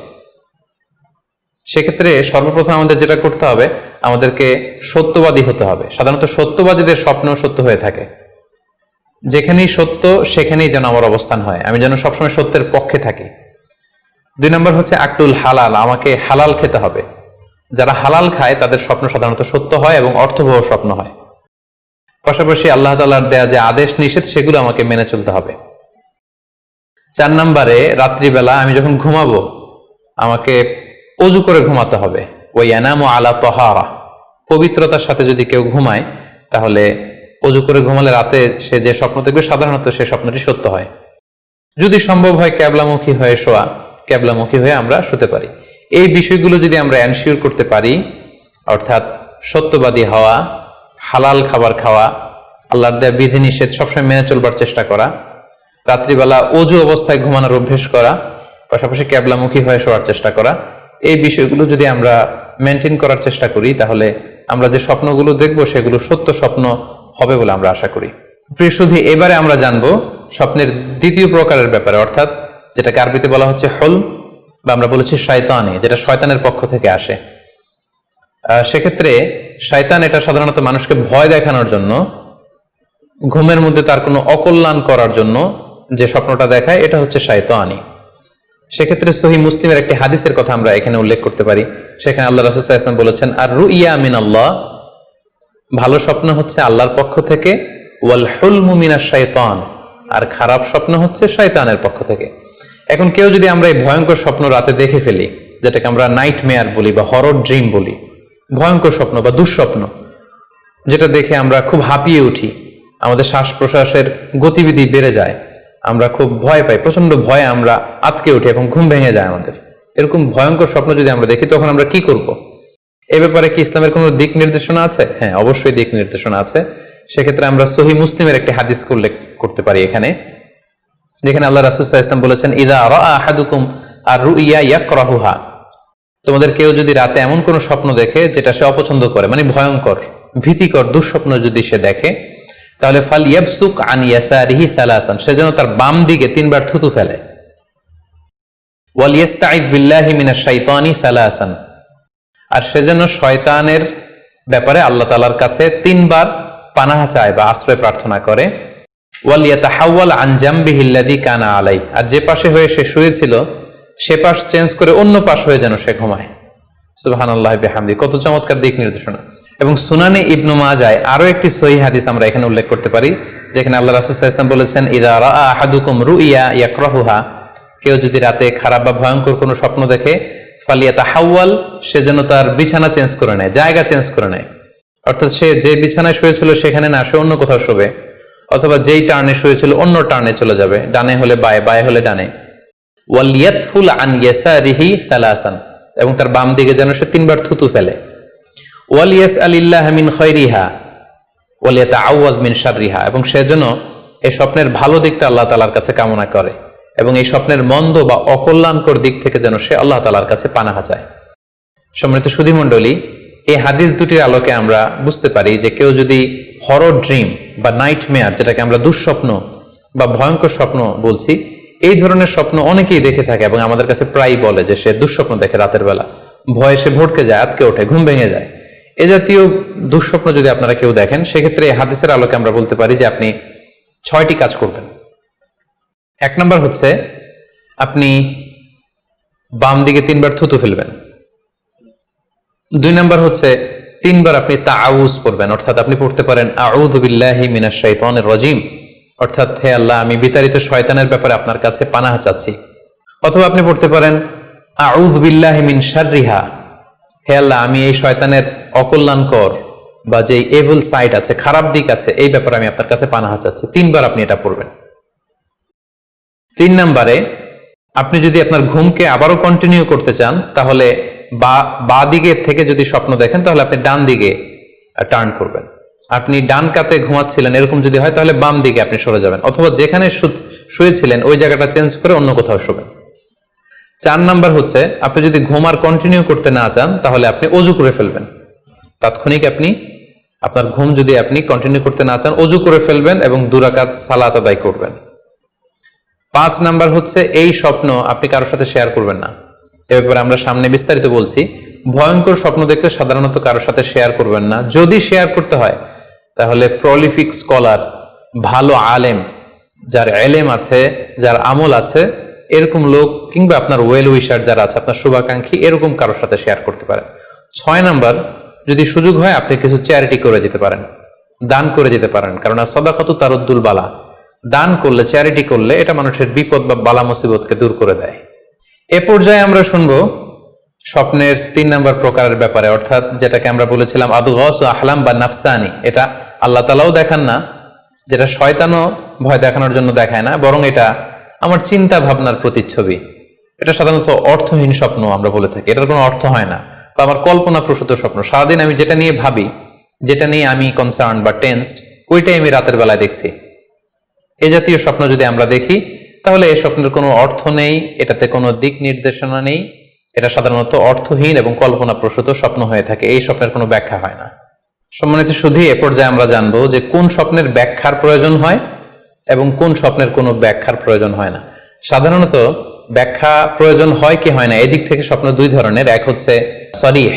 সেক্ষেত্রে সর্বপ্রথম আমাদের যেটা করতে হবে, আমাদেরকে সত্যবাদী হতে হবে। সাধারণত সত্যবাদীদের স্বপ্ন সত্য হয়ে থাকে। যেখানেই সত্য সেখানেই যেন আমার অবস্থান হয়, আমি যেন সবসময় সত্যের পক্ষে থাকি। দুই নম্বর হচ্ছে আকলুল হালাল, আমাকে হালাল খেতে হবে। যারা হালাল খায় তাদের স্বপ্ন সাধারণত সত্য হয় এবং অর্থবহ স্বপ্ন হয়। পাশাপাশি আল্লাহ তাআলার দেয়া যে আদেশ নিষেধ সেগুলো আমাকে মেনে চলতে হবে। 4 নম্বরে রাত্রিবেলা আমি যখন ঘুমাবো আমাকে ওযু করে ঘুমাতে হবে। ওয়ায়ানামু আলা তাহারা, পবিত্রতার সাথে যদি কেউ ঘুমায় তাহলে ওযু করে ঘুমালে রাতে সে যে স্বপ্ন দেখবে সাধারণত সে স্বপ্নটি সত্য হয়। যদি সম্ভব হয় ক্যাবলামুখী হয়ে শোয়া, ক্যাবলামুখী হয়ে আমরা শুতে পারি। এই বিষয়গুলো যদি আমরা এনশিওর করতে পারি, অর্থাৎ সত্যবাদী হওয়া, হালাল খাবার খাওয়া, আল্লাহর দেয়া বিধিনিষেধ সবসময় মেনে চলবার চেষ্টা করা, রাত্রিবেলা ওযু অবস্থায় ঘুমানোর অভ্যেস করা, পাশাপাশি ক্যাবলামুখী হয়ে শোয়ার চেষ্টা করা, এই বিষয়গুলো যদি আমরা মেনটেন করার চেষ্টা করি তাহলে আমরা যে স্বপ্নগুলো দেখব সেগুলো সত্য স্বপ্ন হবে বলে আমরা আশা করি। প্রিয় সুধী, এবারে আমরা জানবো স্বপ্নের দ্বিতীয় প্রকারের ব্যাপারে, অর্থাৎ যেটাকে আরবিতে বলা হচ্ছে হলম, বা আমরা বলেছি শয়তানি, যেটা শয়তানের পক্ষ থেকে আসে। সেক্ষেত্রে শয়তান এটা সাধারণত মানুষকে ভয় দেখানোর জন্য, ঘুমের মধ্যে তার কোনো অকল্যাণ করার জন্য যে স্বপ্নটা দেখায়, এটা হচ্ছে শয়তানি। সেক্ষেত্রে সহিহ মুসলিমের একটি হাদিসের কথা আমরা এখানে উল্লেখ করতে পারি। সেখানে আল্লাহ রাসূল সাল্লাল্লাহু আলাইহি ওয়াসাল্লাম বলেছেন, আর রুইয়া মিনাল্লাহ ভালো স্বপ্ন হচ্ছে আল্লাহর পক্ষ থেকে, ওয়াল হুলমু মিনাশ শাইতান, আর খারাপ স্বপ্ন হচ্ছে শয়তানের পক্ষ থেকে। এখন কেউ যদি আমরা এই ভয়ঙ্কর স্বপ্ন রাতে দেখে ফেলি, যেটাকে আমরা নাইট মেয়ার বলি বা হরর ড্রিম বলি, ভয়ঙ্কর স্বপ্ন বা দুঃস্বপ্ন, যেটা দেখে আমরা খুব হাঁপিয়ে উঠি, আমাদের শ্বাস প্রশ্বাসের গতিবিধি বেড়ে যায়, আমরা খুব ভয় পাই, প্রচন্ড ভয়ে আমরা আটকে উঠি এবং ঘুম ভেঙে যায় আমাদের, এরকম ভয়ঙ্কর স্বপ্ন যদি আমরা দেখি তখন আমরা কি করব? এ ব্যাপারে কি ইসলামের কোনো দিক নির্দেশনা আছে? হ্যাঁ, অবশ্যই দিক নির্দেশনা আছে। সেক্ষেত্রে আমরা সহিহ মুসলিমের একটি হাদিস উল্লেখ করতে পারি এখানে, যেখানে আল্লাহ রাসূল সাল্লাল্লাহু আলাইহি ওয়াসাল্লাম বলেছেন, ইযা রাআ আহাদুকুম আর-রুইয়া ইয়াকরাহুহা, তোমাদের কেউ যদি রাতে এমন কোন স্বপ্ন দেখে যেটা সে অপছন্দ করে, মানে ভয়ঙ্কর ভীতিকর দুঃস্বপ্ন যদি সে দেখে, তাহলে ফালইয়াবসুক আন ইয়াসারিহি সালাসান, সে যেন তার বাম দিকে 3 বার থুতু ফেলে। ওয়াল ইস্তাইয বিল্লাহি মিনাশ শাইতানি সালাসান, আর সে যেন শয়তানের ব্যাপারে আল্লাহ তাআলার কাছে 3 বার পানাহ চায় বা আশ্রয় প্রার্থনা করে। ওয়াল ইয়াতাহাওয়াল আন জামবিহি আল্লাযী কানা আলাই, আর যে পাশে হয়ে সে শুয়েছিল সে পাশ চেঞ্জ করে অন্য পাশ হয়ে যেন সে ঘুমায়। সুবহানাল্লাহি বিহামদি, কত চমৎকার দিক নির্দেশনা। এবং সুনানে ইবনু মাজায় আরো একটি সহিহ হাদিস আমরা এখানে উল্লেখ করতে পারি, যেখানে আল্লাহ রাসূল সাল্লাল্লাহু আলাইহি ওয়াসাল্লাম বলেছেন, ইযা রাআ আহাদুকুম রুইয়া ইয়াকরাহুহা, কেউ যদি রাতে খারাপ বা ভয়ঙ্কর কোনো স্বপ্ন দেখে, ফালিয়াতাহাওয়াল, সে যেন তার বিছানা চেঞ্জ করে নেয়, জায়গা চেঞ্জ করে নেয়। অর্থাৎ সে যে বিছানায় শুয়েছিল সেখানে না, সে অন্য কোথাও শোবে, অথবা যেই টার্নে শুয়েছিল অন্য টার্নে চলে যাবে, ডানে হলে বায়ে, বায়ে হলে ডানে। ওয়াল ইয়াতফুল আন ইয়াসারিহি সালাসান, এবং তার বাম দিকে যেন সে 3 বার থুতু ফেলে। ওয়াল ইয়াসআলিল্লাহ মিন খায়রিহা ওয়াল ইয়াতাআওয়ায মিন শাররিহা, এবং সে যেন এই স্বপ্নের ভালো দিকটা আল্লাহ তাআলার কাছে কামনা করে, এবং এই স্বপ্নের মন্দ বা অকল্যাণকর দিক থেকে যেন সে আল্লাহ তাআলার কাছে পানাহ চায়। সম্মানিত সুধী মণ্ডলী, এই হাদিস দুটির আলোকে আমরা বুঝতে পারি যে কেউ যদি হরর ড্রিম বা নাইট মেয়ার, যেটাকে আমরা দুঃস্বপ্ন বা ভয়ঙ্কর স্বপ্ন বলছি, এই ধরনের স্বপ্ন অনেকেই দেখে থাকে এবং আমাদের কাছে প্রায় বলে যে সে দুঃস্বপ্ন দেখে রাতের বেলা, ভয়ে সে ভটকে যায়, আটকে ওঠে, ঘুম ভেঙে যায়। এ জাতীয় দুঃস্বপ্ন যদি আপনারা কেউ দেখেন, সেক্ষেত্রে এই হাদিসের আলোকে আমরা বলতে পারি যে আপনি 6টি কাজ করবেন। 1 নম্বর হচ্ছে আপনি বাম দিকে 3 বার থুতু ফেলবেন। 2 নম্বর হচ্ছে 3 বার আপনি তাআউজ পড়বেন, অর্থাৎ আপনি পড়তে পারেন আউযু বিল্লাহি মিনাশ শাইতানির রাজিম, অর্থাৎ হে আল্লাহ, আমি বিতাড়িত শয়তানের ব্যাপারে আপনার কাছে পানাহ চাচ্ছি। অথবা আপনি পড়তে পারেন আউযু বিল্লাহি মিন শাররিহা, হে আল্লাহ, আমি এই শয়তানের অকল্যাণকর বা যে এভিল সাইড আছে, খারাপ দিক আছে, এই ব্যাপারে আমি আপনার কাছে পানাহ চাচ্ছি। 3 বার আপনি এটা পড়বেন। 3 নম্বরে আপনি যদি আপনার ঘুমকে আবারও কন্টিনিউ করতে চান, তাহলে বা দিকে থেকে যদি স্বপ্ন দেখেন, তাহলে আপনি ডান দিকে টার্ন করবেন। আপনি ডান কাতে ঘুমাচ্ছিলেন এরকম যদি হয়, তাহলে বাম দিকে আপনি সরে যাবেন, অথবা যেখানে শুয়েছিলেন ওই জায়গাটা চেঞ্জ করে অন্য কোথাও শোবেন। 4 নাম্বার হচ্ছে আপনি যদি ঘুম আর কন্টিনিউ করতে না চান, তাহলে আপনি অজু করে ফেলবেন। তাৎক্ষণিক আপনি আপনার ঘুম যদি আপনি কন্টিনিউ করতে না চান, অজু করে ফেলবেন এবং 2 রাকাত সালাত আদায় করবেন। 5 নাম্বার হচ্ছে এই স্বপ্ন আপনি কারোর সাথে শেয়ার করবেন না। এ ব্যাপারে আমরা সামনে বিস্তারিত বলছি। ভয়ঙ্কর স্বপ্ন দেখলে সাধারণত কারোর সাথে শেয়ার করবেন না। যদি শেয়ার করতে হয়, তাহলে প্রলিফিক স্কলার, ভালো আলেম, যার এলেম আছে, যার আমল আছে, এরকম লোক, কিংবা আপনার ওয়েল উইশার যারা আছে, আপনার শুভাকাঙ্ক্ষী, এরকম কারোর সাথে শেয়ার করতে পারেন। 6 নাম্বার, যদি সুযোগ হয় আপনি কিছু চ্যারিটি করে দিতে পারেন, দান করে দিতে পারেন, কারণ সাদাকাতু তারুদ্দুল বালা, দান করলে, চ্যারিটি করলে এটা মানুষের বিপদ বা বালা মুসিবতকে দূর করে দেয়। এ পর্যায়ে আমরা শুনবো স্বপ্নের 3 নম্বর প্রকারের ব্যাপারে, অর্থাৎ যেটাকে আমরা বলেছিলাম আদগাস ও আহলাম বা নাফসানি। এটা আল্লাহ তাআলাও দেখান না, যেটা শয়তানও ভয় দেখানোর জন্য দেখায় না, বরং এটা আমার চিন্তা ভাবনার প্রতিচ্ছবি। এটা সাধারণত অর্থহীন স্বপ্ন আমরা বলে থাকি, এটার কোনো অর্থ হয় না, বা আমার কল্পনা প্রসূত স্বপ্ন। সারাদিন আমি যেটা নিয়ে ভাবি, যেটা নিয়ে আমি কনসার্ন বা টেন্সড, ওইটাই আমি রাতের বেলায় দেখছি। এই জাতীয় স্বপ্ন যদি আমরা দেখি, তাহলে এই স্বপ্নের কোনো অর্থ নেই, এটাতে কোনো দিক নির্দেশনা নেই, এটা সাধারণত অর্থহীন এবং কল্পনা প্রসূত স্বপ্ন হয়ে থাকে। এই স্বপ্নের কোনো ব্যাখ্যা হয় না। সম্মানিত শুধু এ পর্যায়ে আমরা জানবো যে কোন স্বপ্নের ব্যাখ্যার প্রয়োজন হয় এবং কোন স্বপ্নের কোনো ব্যাখ্যার প্রয়োজন হয় না। সাধারণত ব্যাখ্যা প্রয়োজন হয় কি হয় না, এদিক থেকে স্বপ্ন 2 ধরনের। এক হচ্ছে সরিহ,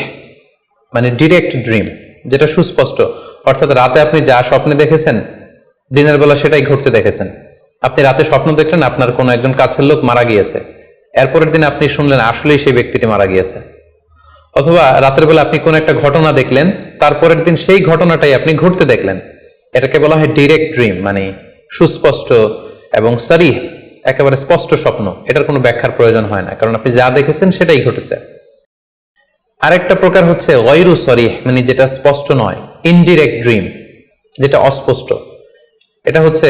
মানে ডিরেক্ট ড্রিম, যেটা সুস্পষ্ট, অর্থাৎ রাতে আপনি যা স্বপ্নে দেখেছেন দিনের বেলা সেটাই ঘটতে দেখেছেন। আপনি রাতে স্বপ্ন দেখলেন আপনার কোনো একজন কাছের লোক মারা গিয়েছে, এরপরের দিন আপনি শুনলেন আসলেই সেই ব্যক্তিটি মারা গিয়েছে। অথবা রাতের বেলা আপনি কোন একটা ঘটনা দেখলেন, তারপরের দিন সেই ঘটনাটাই আপনি ঘটতে দেখলেন। এটাকে বলা হয় ডিরেক্ট ড্রিম, মানে সুস্পষ্ট এবং সারিহ, একেবারে স্পষ্ট স্বপ্ন। এটার কোনো ব্যাখ্যার প্রয়োজন হয় না, কারণ আপনি যা দেখেছেন সেটাই ঘটেছে। আরেকটা প্রকার হচ্ছে গয়রু সরিহ, মানে যেটা স্পষ্ট নয়, ইনডিরেক্ট ড্রিম, যেটা অস্পষ্ট। এটা হচ্ছে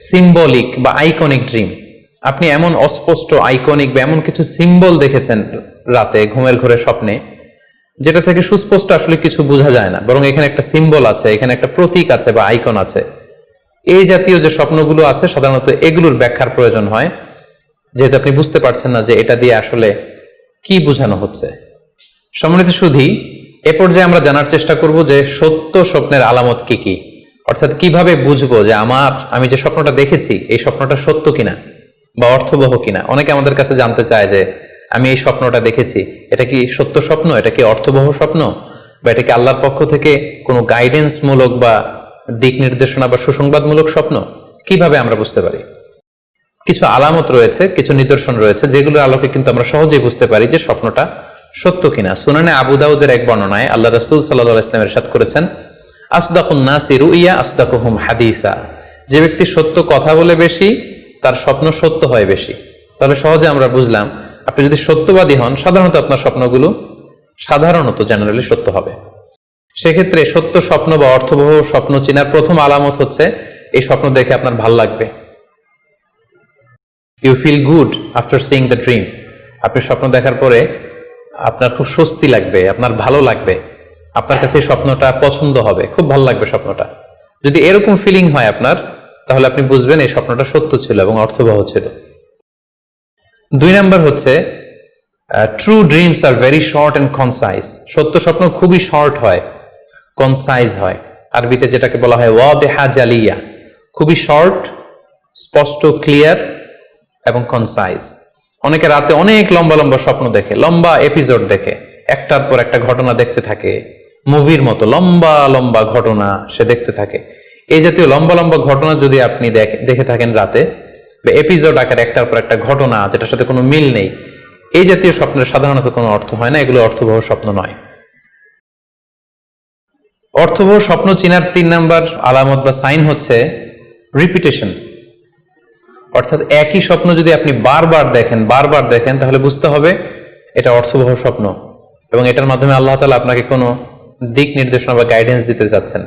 সিম্বলিক বা আইকনিক ড্রিম। আপনি এমন অস্পষ্ট আইকনিক বা এমন কিছু সিম্বল দেখেছেন রাতে ঘুমের ঘোরে স্বপ্নে, যেটা থেকে সুস্পষ্ট আসলে কিছু বোঝা যায় না, বরং এখানে একটা সিম্বল আছে, এখানে একটা প্রতীক আছে বা আইকন আছে। এই জাতীয় যে স্বপ্নগুলো আছে সাধারণত এগুলোর ব্যাখ্যার প্রয়োজন হয়, যেহেতু আপনি বুঝতে পারছেন না যে এটা দিয়ে আসলে কি বোঝানো হচ্ছে। সম্মানিত সুধী, এ পর্যায়ে আমরা জানার চেষ্টা করব যে সত্য স্বপ্নের আলামত কি কি, অর্থাৎ কিভাবে বুঝবো যে আমি যে স্বপ্নটা দেখেছি এই স্বপ্নটা সত্য কিনা বা অর্থবহ কিনা। অনেকে আমাদের কাছে জানতে চায় যে আমি এই স্বপ্নটা দেখেছি, এটা কি সত্য স্বপ্ন, এটা কি অর্থবহ স্বপ্ন, বা এটা কি আল্লাহর পক্ষ থেকে কোনো গাইডেন্স মূলক বা দিক নির্দেশনা বা সুসংবাদমূলক স্বপ্ন। কিভাবে আমরা বুঝতে পারি? কিছু আলামত রয়েছে, কিছু নিদর্শন রয়েছে, যেগুলোর আলোকে কিন্তু আমরা সহজেই বুঝতে পারি যে স্বপ্নটা সত্য কিনা। সুনানে আবু দাউদের এক বর্ণনায় আল্লাহ রাসূল সাল্লাল্লাহু আলাইহি ওয়াসাল্লাম ইরশাদ করেছেন, আসদাকুন নাসি রুইয়া আসদাকুহুম হাদিসা। যে ব্যক্তি সত্য কথা বলে বেশি, তার স্বপ্ন সত্য হয় বেশি। তাহলে সহজে আমরা বুঝলাম, আপনি যদি সত্যবাদী হন, সাধারণত আপনার স্বপ্নগুলো জেনারেলি সত্য হবে। সেক্ষেত্রে সত্য স্বপ্ন বা অর্থবহ স্বপ্ন চেনার প্রথম আলামত হচ্ছে এই স্বপ্ন দেখে আপনার ভাল লাগবে। You feel good after seeing the dream. আপনি স্বপ্ন দেখার পরে আপনার খুব স্বস্তি লাগবে, আপনার ভালো লাগবে, আপনার কাছে এই স্বপ্নটা পছন্দ হবে, খুব ভালো লাগবে স্বপ্নটা। যদি এরকম ফিলিং হয় আপনার, তাহলে আপনি বুঝবেন এই স্বপ্নটা সত্য ছিল এবং অর্থবহ ছিল। 2 নাম্বার হচ্ছে true dreams are very short and concise. সত্য স্বপ্ন খুবই শর্ট হয়, কনসাইজ হয়। আরবিতে যেটাকে বলা হয় ওয়াদিহা জালিয়া, খুবই শর্ট, স্পষ্ট, ক্লিয়ার এবং কনসাইজ। অনেকে রাতে অনেক লম্বা লম্বা স্বপ্ন দেখে, লম্বা এপিসোড দেখে, একটার পর একটা ঘটনা দেখতে থাকে, মুভির মতো লম্বা লম্বা ঘটনা সে দেখতে থাকে। এই জাতীয় লম্বা লম্বা ঘটনা যদি আপনি দেখে থাকেন রাতে, বা এপিসোড আকারে একটার পর একটা ঘটনা যেটার সাথে কোনো মিল নেই, এই জাতীয় স্বপ্নের সাধারণত কোনো অর্থ হয় না, এগুলো অর্থবহ স্বপ্ন নয়। অর্থবহ স্বপ্ন চিনার 3 নাম্বার আলামত বা সাইন হচ্ছে রিপিটেশন। অর্থাৎ একই স্বপ্ন যদি আপনি বারবার দেখেন তাহলে বুঝতে হবে এটা অর্থবহ স্বপ্ন, এবং এটার মাধ্যমে আল্লাহ তাআলা আপনাকে কোনো দিক নির্দেশনা বা গাইডেন্স দিতে যাচ্ছেন।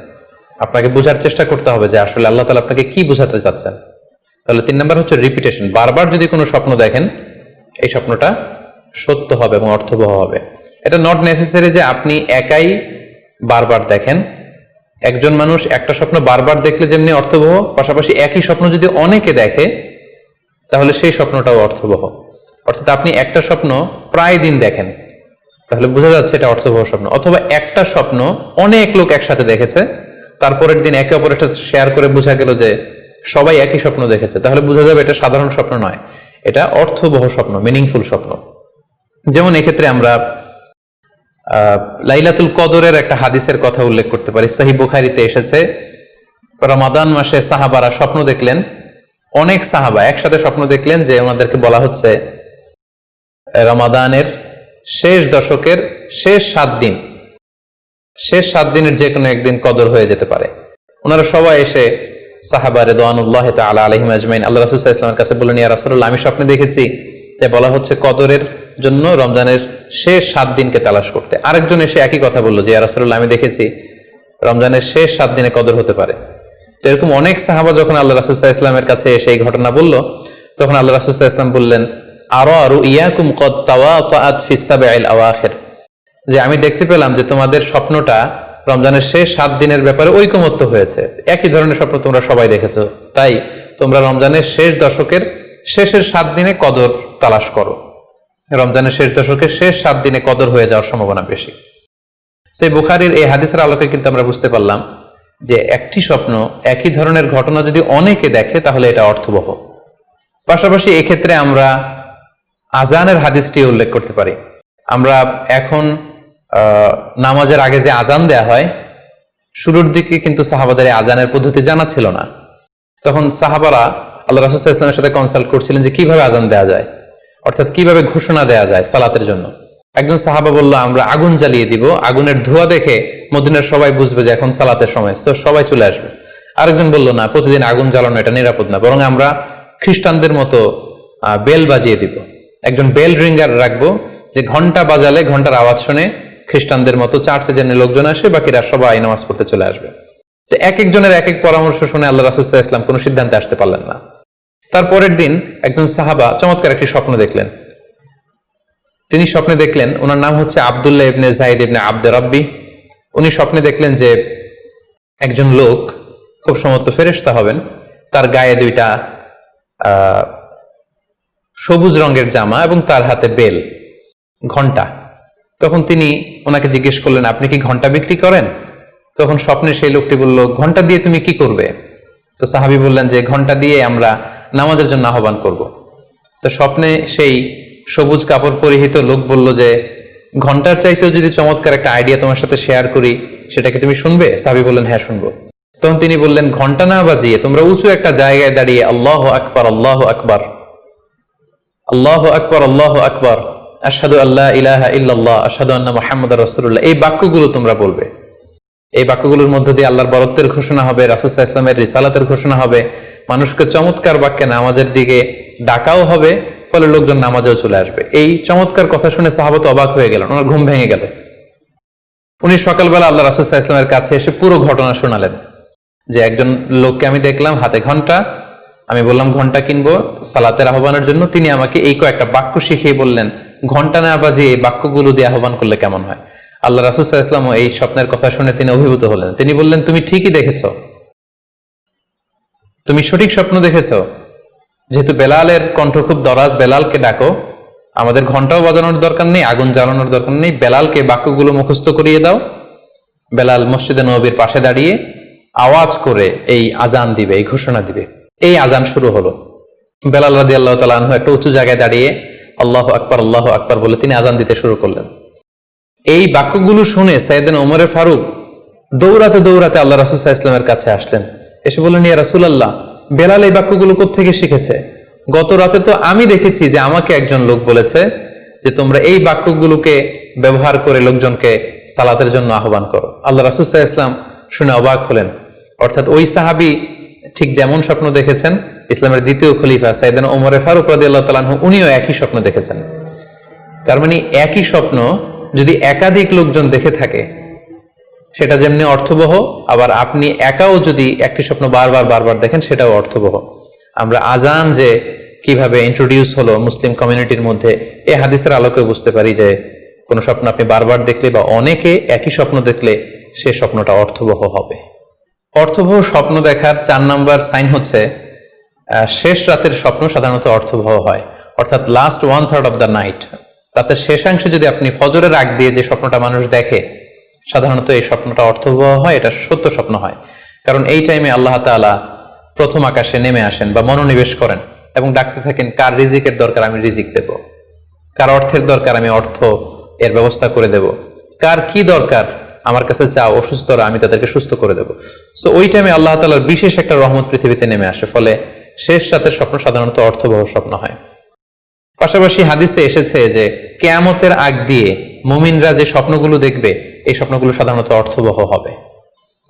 আপনাকে বোঝার চেষ্টা করতে হবে যে আসলে আল্লাহ তাআলা আপনাকে কি বোঝাতে চাচ্ছেন। তাহলে 3 নাম্বার হচ্ছে রিপিটেশন। বারবার যদি কোনো স্বপ্ন দেখেন, এই স্বপ্নটা সত্য হবে এবং অর্থবহ হবে। এটা নট নেসেসারি যে আপনি একাই বারবার দেখেন। একজন মানুষ একটা স্বপ্ন বারবার দেখলে যেমনি অর্থবহ, পাশাপাশি একই স্বপ্ন যদি অনেকে দেখে তাহলে সেই স্বপ্নটাও অর্থবহ। অর্থাৎ আপনি একটা স্বপ্ন প্রায় দিন দেখেন, তাহলে বোঝা যাচ্ছে এটা অর্থবহ স্বপ্ন। অথবা একটা স্বপ্ন অনেক লোক একসাথে দেখেছে, তারপরের দিন একে অপরের সাথে শেয়ার করে বোঝা গেল যে সবাই একই স্বপ্ন দেখেছে, তাহলে বোঝা যাবে এটা সাধারণ স্বপ্ন নয়, এটা অর্থবহ স্বপ্ন, মিনিংফুল স্বপ্ন। যেমন এক্ষেত্রে আমরা লাইলাতুল কদরের একটা হাদিসের কথা উল্লেখ করতে পারি। সহিহ বুখারীতে এসেছে, রমাদান মাসে সাহাবারা স্বপ্ন দেখলেন, অনেক সাহাবা একসাথে স্বপ্ন দেখলেন যে ওনাদেরকে বলা হচ্ছে রমাদানের শেষ দশকের শেষ 7 দিনের যে কোনো একদিন কদর হয়ে যেতে পারে। ওনারা সবাই এসে সাহাবা রিদওয়ানুল্লাহি তাআলা আলাইহিম আজমাইন আল্লাহ রাসূল সাল্লাল্লাহু আলাইহি ওয়াসাল্লামের কাছে বললেন, ইয়া রাসূলুল্লাহ, আমি স্বপ্নে দেখেছি যে বলা হচ্ছে কদরের জন্য রমজানের শেষ 7 দিনকে তালাশ করতে। আরেকজন এসে একই কথা বললো যে, ইয়া রাসূলুল্লাহ, আমি দেখেছি রমজানের শেষ 7 দিনে কদর হতে পারে। তো এরকম অনেক সাহাবা যখন আল্লাহ রাসূল সাল্লাল্লাহু আলাইহি ওয়াসাল্লামের কাছে এসে এই ঘটনা বলল, তখন আল্লাহ রাসূল সাল্লাল্লাহু আলাইহি ওয়াসাল্লাম বললেন, আরা রুইয়াকুম কদ তাওয়াতাআত ফিস সাবঈল আওয়াখির, যে আমি দেখতে পেলাম যে তোমাদের স্বপ্নটা রমজানের শেষ 7 দিনের ব্যাপারে ঐকমত্য হয়েছে, একই ধরনের স্বপ্ন তোমরা সবাই দেখেছো, তাই তোমরা রমজানের শেষ দশকের শেষের 7 দিনে কদর তালাশ করো। রমজানের শেষ দশকের শেষ 7 দিনে কদর হয়ে যাওয়ার সম্ভাবনা বেশি। সেই বুখারীর এই হাদিসের আলোকে কিন্তু আমরা বুঝতে পারলাম যে একটি স্বপ্ন, একই ধরনের ঘটনা যদি অনেকে দেখে তাহলে এটা অর্থবহ। পাশাপাশি এক্ষেত্রে আমরা আজানের হাদিসটি উল্লেখ করতে পারি। আমরা এখন নামাজের আগে যে আজান দেয়া হয়, শুরুর দিকে কিন্তু সাহাবাদের আজানের পদ্ধতি জানা ছিল না। তখন সাহাবারা আল্লাহ রাসূল সাল্লাল্লাহু আলাইহি ওয়াসাল্লামের সাথে কনসাল্ট করছিলেন যে কিভাবে আজান দেয়া যায়, অর্থাৎ কিভাবে ঘোষণা দেয়া যায় সালাতের জন্য। একজন সাহাবা বলল, আমরা আগুন জ্বালিয়ে দিব, আগুনের ধোঁয়া দেখে মদিনার সবাই বুঝবে যে এখন সালাতের সময়, তো সবাই চলে আসবে। আরেকজন বলল, না, প্রতিদিন আগুন জ্বালানো এটা নিরাপদ না, বরং আমরা খ্রিস্টানদের মতো বেল বাজিয়ে দিব, একজন বেল রিঙ্গার রাখবো, যে ঘন্টা বাজালে ঘন্টার আওয়াজ শুনে খ্রিস্টানদের মতো চার্চে যেন লোকজন আসে, বাকিরা সবাই নামাজ পড়তে চলে আসবে। তো এক একজনের এক এক পরামর্শ শুনে আল্লাহ রাসূল সাল্লাল্লাহু আলাইহি ওয়াসাল্লাম কোনো সিদ্ধান্তে আসতে পারলেন না। তারপরের দিন একজন সাহাবা চমৎকার একটি স্বপ্ন দেখলেন। তিনি স্বপ্নে দেখলেন, ওনার নাম হচ্ছে আব্দুল্লাহ ইবনে যায়েদ ইবনে আব্দে রাব্বি। উনি স্বপ্নে দেখলেন যে একজন লোক, খুব সম্ভবত ফেরেশতা হবেন, তার গায়ে দুইটা সবুজ রঙের জামা এবং তার হাতে বেল, ঘন্টা। তখন তিনি ওনাকে জিজ্ঞেস করলেন, আপনি কি ঘন্টা বিক্রি করেন? তখন স্বপ্নে সেই লোকটি বলল, ঘন্টা দিয়ে তুমি কি করবে? তো সাহাবী বললেন যে ঘন্টা দিয়ে আমরা নামাজের জন্য আহ্বান করব। তো স্বপ্নে সেই সবুজ কাপড় পরিহিত লোক বলল যে ঘন্টার চাইতেও যদি চমৎকার একটা আইডিয়া তোমার সাথে শেয়ার করি, সেটাকে তুমি শুনবে? সাহাবী বললেন, হ্যাঁ শুনবো। তখন তিনি বললেন, ঘন্টা না বাজিয়ে তোমরা উঁচু একটা জায়গায় দাঁড়িয়ে আল্লাহু আকবার, আল্লাহু আকবার, আল্লাহু আকবার, আল্লাহু আকবার, আশহাদু আল্লা ইলাহা ইল্লাল্লাহ, আশহাদু আন্না মুহাম্মাদুর রাসূলুল্লাহ, এই বাক্যগুলো তোমরা বলবে। এই বাক্যগুলোর মধ্য দিয়ে আল্লাহর বরত্বের ঘোষণা হবে, রাসূল সাল্লাল্লাহু আলাইহি ওয়াসাল্লামের রিসালাতের ঘোষণা হবে, মানুষকে চমৎকার বাক্যে নামাজের দিকে ডাকাও হবে, ফলে লোকজন নামাজেও চলে আসবে। এই চমৎকার কথা শুনে সাহাবা তো অবাক হয়ে গেলেন, ওনার ঘুম ভেঙে গেল। উনি সকালবেলা আল্লাহ রাসূল সাল্লাল্লাহু আলাইহি ওয়াসাল্লামের কাছে এসে পুরো ঘটনা শোনালেন যে একজন লোককে আমি দেখলাম হাতে ঘন্টা, আমি বললাম ঘন্টা কিনবো সালাতের আহ্বানের জন্য, তিনি আমাকে এই কয়েকটা বাক্য শিখিয়ে বললেন ঘন্টা না বাজিয়ে এই বাক্যগুলো দিয়ে আহ্বান করলে কেমন হয়। আল্লাহ রাসূল সাল্লাল্লাহু আলাইহি ওয়াসাল্লাম এই স্বপ্নের কথা শুনে তিনি অভিভূত হলেন। তিনি বললেন, তুমি ঠিকই দেখেছো, তুমি সঠিক স্বপ্ন দেখেছো। যেহেতু বেলালের কণ্ঠ খুব দরাজ, বেলালকে ডাকো, আমাদের ঘন্টাও বাজানোর দরকার নেই, আগুন জ্বালানোর দরকার নেই, বেলালকে বাক্যগুলো মুখস্থ করিয়ে দাও। বেলাল মসজিদে নববীর পাশে দাঁড়িয়ে আওয়াজ করে এই আজান দিবে, এই ঘোষণা দিবে। এই আজান শুরু হলো। বেলাল রাদিয়াল্লাহু তাআলা আনহু একটা উঁচু জায়গায় দাঁড়িয়ে আল্লাহু আকবার, আল্লাহু আকবার বলে তিনি আজান দিতে শুরু করলেন। এই বাক্যগুলো শুনে সাইয়েদনা ওমর ফারুক দৌড়াতে দৌড়াতে আল্লাহ রাসূল সাল্লাল্লাহু আলাইহি ওয়াসাল্লামের কাছে আসলেন। এসে বললেন, ইয়া রাসূলুল্লাহ, বেলাল এই বাক্যগুলো কোত্থেকে শিখেছে? গত রাতে তো আমি দেখেছি যে আমাকে একজন লোক বলেছে যে তোমরা এই বাক্যগুলোকে ব্যবহার করে লোকজনকে সালাতের জন্য আহ্বান করো। আল্লাহ রাসূল সাল্লাল্লাহু আলাইহি ওয়াসাল্লাম শুনে অবাক হলেন। অর্থাৎ ওই সাহাবী ঠিক যেমন স্বপ্ন দেখেছেন, ইসলামের দ্বিতীয় খলিফা সাইয়েদনা ওমর ফারুক রাদিয়াল্লাহু তাআলা আনহু উনিও একই স্বপ্ন দেখেছেন। তার মানে একই স্বপ্ন যদি একাধিক লোকজন দেখে থাকে, সেটা যেমনি অর্থবহ, আবার আপনি একাও যদি একটি স্বপ্ন বারবার বারবার দেখেন, সেটাও অর্থবহ। আমরা আজান যে কিভাবে ইন্ট্রোডিউস হলো মুসলিম কমিউনিটির মধ্যে, এই হাদিসের আলোকে বুঝতে পারি যে কোনো স্বপ্ন আপনি বারবার দেখলে বা অনেকে একই স্বপ্ন দেখলে সে স্বপ্নটা অর্থবহ হবে। অর্থবহ স্বপ্ন দেখার 4 নম্বর সাইন হচ্ছে শেষ রাতের স্বপ্ন সাধারণত অর্থবহ হয়, অর্থাৎ লাস্ট 1/3 অফ দ্য নাইট, রাতের শেষাংশে যদি আপনি ফজরের আগ দিয়ে যে স্বপ্নটা মানুষ দেখে, সাধারণত এই স্বপ্নটা অর্থবহ হয়, এটা সত্য স্বপ্ন হয়। কারণ এই টাইমে আল্লাহ তাআলা প্রথম আকাশে নেমে আসেন বা মনোনিবেশ করেন এবং ডাকতে থাকেন, কার রিজিকের দরকার আমি রিজিক দেব, কার অর্থের দরকার আমি অর্থ এর ব্যবস্থা করে দেব, কার কি দরকার আমার কাছে চাও, অসুস্থরা আমি তাদেরকে সুস্থ করে দেব। সো ওই টাইমে আল্লাহ তাআলার বিশেষ একটা রহমত পৃথিবীতে নেমে আসে, ফলে শেষ রাতের স্বপ্ন সাধারণত অর্থবহ স্বপ্ন হয়। পাশাপাশি হাদিসে এসেছে যে কিয়ামতের আগ দিয়ে মুমিনরা যে স্বপ্নগুলো দেখবে, এই স্বপ্নগুলো সাধারণত অর্থবহ হবে।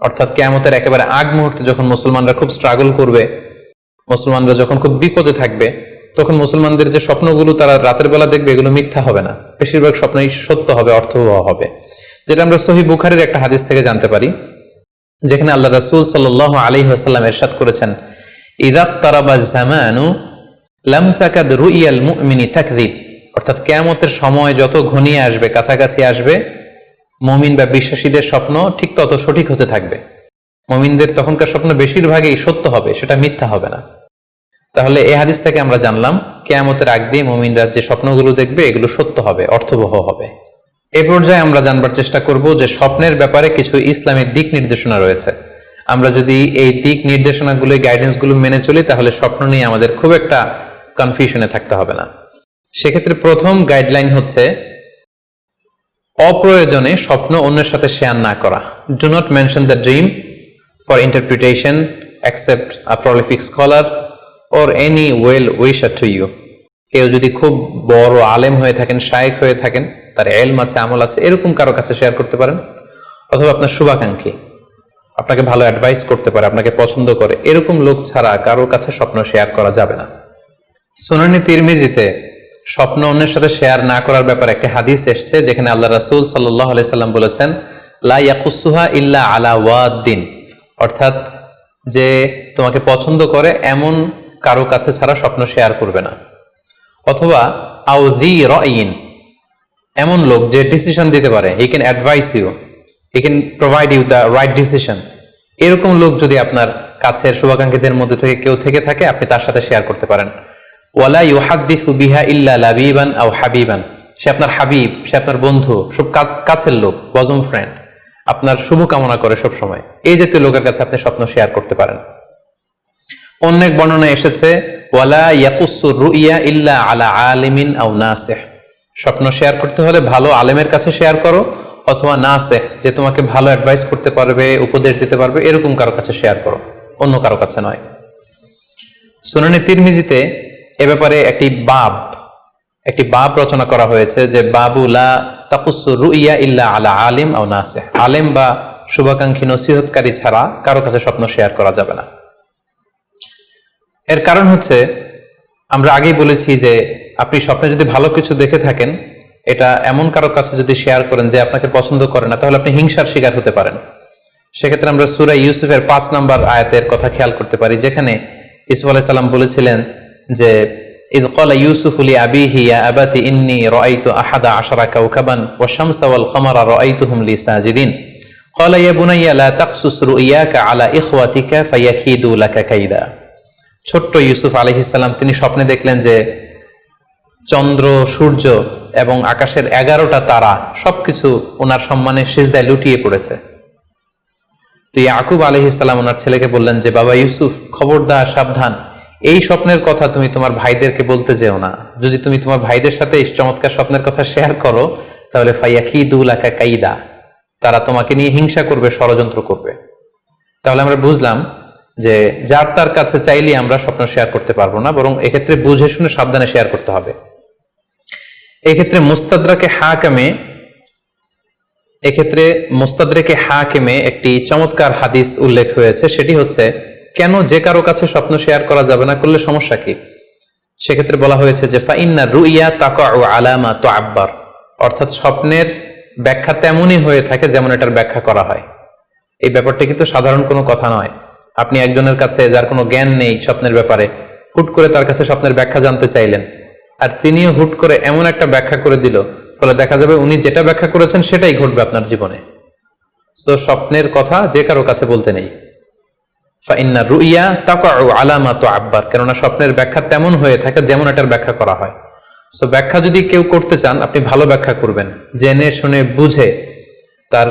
অর্থাৎ কিয়ামতের একেবারে আগ মুহূর্তে যখন মুসলমানরা খুব স্ট্রাগল করবে, মুসলমানরা যখন খুব বিপদে থাকবে, তখন মুসলমানদের যে স্বপ্নগুলো তারা রাতের বেলা দেখবে, এগুলো মিথ্যা হবে না, বেশিরভাগ স্বপ্নই সত্য হবে, অর্থবহ হবে। যেটা আমরা সহিহ বুখারীর একটা হাদিস থেকে জানতে পারি, যেখানে আল্লাহ রাসূল সাল্লাল্লাহু আলাইহি ওয়াসাল্লাম ইরশাদ করেছেন, ইযা ইকতারাবা যামানু লাম তাকাদ রুইয়াল মুমিনি তাকযিব, অর্থাৎ কিয়ামতের সময় যত ঘনিয়ে আসবে, কাছাকাছি আসবে, মুমিন বা বিশ্বাসীদের স্বপ্ন ঠিক তত সঠিক হতে থাকবে। মুমিনদের তখনকার স্বপ্ন বেশিরভাগই সত্য হবে, সেটা মিথ্যা হবে না। তাহলে এই হাদিস থেকে আমরা জানলাম কিয়ামতের আগ দিয়ে মুমিনরা যে স্বপ্নগুলো দেখবে, এগুলো সত্য হবে, অর্থবহ হবে। এ পর্যায়ে আমরা জানবার চেষ্টা করব যে স্বপ্নের ব্যাপারে কিছু ইসলামিক দিক নির্দেশনা রয়েছে। আমরা যদি এই দিক নির্দেশনাগুলো, গাইডেন্সগুলো মেনে চলি, তাহলে স্বপ্ন নিয়ে আমাদের খুব একটা কনফিউশনে থাকতে হবে না। সেক্ষেত্রে প্রথম গাইডলাইন হচ্ছে অপ্রয়োজনে স্বপ্ন অন্যের সাথে শেয়ার না করা। Do not mention the dream for interpretation except a prolific scholar or any well wisher to you. কেউ যদি খুব বড় আলেম হয়ে থাকেন, শায়েখ হয়ে থাকেন, তার ইলম আছে, আমল আছে, এরকম কারো কাছে শেয়ার করতে পারেন। অথবা আপনার শুভাকাঙ্ক্ষী, আপনাকে ভালো অ্যাডভাইস করতে পারে, আপনাকে পছন্দ করে, এরকম লোক ছাড়া কারোর কাছে স্বপ্ন শেয়ার করা যাবে না। সুনানি তিরমিজিতে স্বপ্ন অন্যের সাথে শেয়ার না করার ব্যাপারে একটি হাদিস এসছে, যেখানে আল্লাহ রাসূল সাল্লাল্লাহু আলাইহি সাল্লাম বলেছেন, লা ইয়াকুসুহা ইল্লা আলা ওয়াদ্দিন, অর্থাৎ যে তোমাকে পছন্দ করে এমন কারো কাছে ছাড়া স্বপ্ন শেয়ার করবে না। অথবা আও যী রাইন, এমন লোক যে ডিসিশন দিতে পারে, he can advise you, he can provide you the right decision, এরকম লোক যদি আপনার কাছের শুভাকাঙ্ক্ষীদের মধ্যে থেকে কেউ থেকে থাকে, আপনি তার সাথে শেয়ার করতে পারেন। ওয়ালা ইউহাদ্দিসু বিহা ইল্লা লাবিবান আও হাবিবান, সে আপনার হাবিব, সে আপনার বন্ধু, সব কাছের লোক, বজম ফ্রেন্ড, আপনার শুভ কামনা করে সব সময়, এই জাতীয় লোকের কাছে আপনি স্বপ্ন শেয়ার করতে পারেন। অন্য এক বর্ণনায় এসেছে, ওয়ালা ইয়াকুসু রুইয়া ইল্লা আলা আলিমিন আও নাসিহ, স্বপ্ন শেয়ার করতে হলে ভালো আলেমের কাছে শেয়ার করো, অথবা নাসিহ, যে তোমাকে ভালো অ্যাডভাইস করতে পারবে, উপদেশ দিতে পারবে, এরকম কারো কাছে শেয়ার করো, অন্য কারো কাছে নয়। সুনানে তিরমিজিতে এ ব্যাপারে একটি বাব রচনা করা হয়েছে, যে বাবু লা তাকুসু রুইয়া ইল্লা আলা আলিম আও নাসিহ, আলেম বা শুভাকাঙ্ক্ষী নসিহতকারী ছাড়া কারো কাছে স্বপ্ন শেয়ার করা যাবে না। এর কারণ হচ্ছে, আমরা আগেই বলেছি যে আপনি স্বপ্নে যদি ভালো কিছু দেখে থাকেন, এটা এমন কারো কাছে যদি শেয়ার করেন যে আপনাকে পছন্দ করে না, তাহলে আপনি হিংসার শিকার হতে পারেন। সেক্ষেত্রে আমরা সূরা ইউসুফের 5 নম্বর আয়াতের কথা খেয়াল করতে পারি, যেখানে ইউসুফ আলাইহিস সালাম বলেছিলেন যে ইয ক্বালা ইউসুফু লি আবিহি ইয়া আবাতি ইন্নী রাআইতু আহাদা আশারা কাওকাবান ওয়া শামসা ওয়াল কমারা রাআইতুহুম লি সাজিদিন ক্বালা ইয়া বুনাইয়া লা তাকসুস রুইয়াকা আলা ইখওয়াতিকা ফায়াকিদু লাকা কাইদা। ছোট্ট ইউসুফ আলাইহিস সালাম তিনি স্বপ্নে দেখলেন যে চন্দ্র, সূর্য এবং আকাশের 11টা তারা সবকিছু ওনার সম্মানে সিজদায় লুটিয়ে পড়েছে। তো ইয়াকুব আলাইহিস সালাম ওনার ছেলেকে বললেন যে, বাবা ইউসুফ, খবরদার, সাবধান, এই স্বপ্নের কথা তুমি তোমার ভাইদেরকে বলতে যেও না। যদি তুমি তোমার ভাইদের সাথে এই চমৎকার স্বপ্নের কথা শেয়ার করো, তাহলে ফায়াকিদু লাকা কাইদা, তারা তোমাকে নিয়ে হিংসা করবে, ষড়যন্ত্র করবে। তাহলে আমরা বুঝলাম যে যার তার কাছে চাইলে আমরা স্বপ্ন শেয়ার করতে পারবো না, বরং এক্ষেত্রে বুঝে শুনে সাবধানে শেয়ার করতে হবে। এক্ষেত্রে মুস্তাদরাকে হাকিমে একটি চমৎকার হাদিস উল্লেখ হয়েছে, সেটি হচ্ছে কেন যে কারো কাছে স্বপ্ন শেয়ার করা যাবে না, করলে সমস্যা কি। সেক্ষেত্রে বলা হয়েছে যে ফাইন্না রুইয়া তাকাউ আলা মা তুআব্বার, অর্থাৎ স্বপ্নের ব্যাখ্যা তেমনই হয়ে থাকে যেমন এটার ব্যাখ্যা করা হয়। এই ব্যাপারটা কিন্তু সাধারণ কোনো কথা নয়। আপনি একজনের কাছে, যার কোনো জ্ঞান নেই স্বপ্নের ব্যাপারে, হুট করে তার কাছে স্বপ্নের ব্যাখ্যা জানতে চাইলেন, আর তিনিও হুট করে এমন একটা ব্যাখ্যা করে দিল, ফলে দেখা যাবে উনি যেটা ব্যাখ্যা করেছেন সেটাই ঘটবে আপনার জীবনে। তো স্বপ্নের কথা যে কারো কাছে বলতে নেই। ফাইন্না রুইয়া তাকাউ আলা মা তুআব্বার, কেননা স্বপ্নের ব্যাখ্যা তেমন হয়ে থাকে যেমন এটার ব্যাখ্যা করা হয়। সো ব্যাখ্যা যদি কেউ করতে চান, আপনি ভালো ব্যাখ্যা করবেন, জেনে শুনে বুঝে তার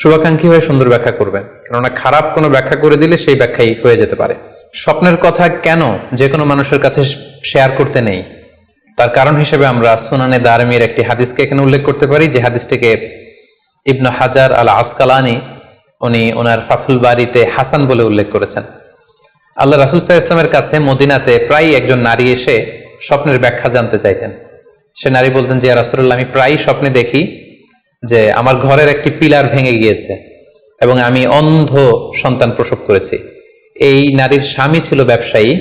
শুভাকাঙ্ক্ষী হয়ে সুন্দর ব্যাখ্যা করবেন, কেননা খারাপ কোনো ব্যাখ্যা করে দিলে সেই ব্যাখ্যাই হয়ে যেতে পারে। স্বপ্নের কথা কেন যে কোনো মানুষের কাছে শেয়ার করতে নেই, তার কারণ হিসেবে আমরা সুনানে দারমির একটি হাদিসকে এখানে উল্লেখ করতে পারি, যে হাদিসটিকে ইবনে হাজার আল আসকালানি উনি ওনার ফাথুল বারিতে হাসান বলে উল্লেখ করেছেন। আল্লাহ রাসূল সাল্লাল্লাহু আলাইহি ওয়াসাল্লামের কাছে মদিনাতে প্রায় একজন নারী এসে স্বপ্নের ব্যাখ্যা জানতে চাইতেন। সে নারী বলতেন যে, ইয়া রাসূলুল্লাহ, আমি প্রায় স্বপ্নে দেখি যে আমার ঘরের একটি পিলার ভেঙে গিয়েছে এবং আমি অন্ধ সন্তান প্রসব করেছি। এই নারীর স্বামী ছিল ব্যবসায়ী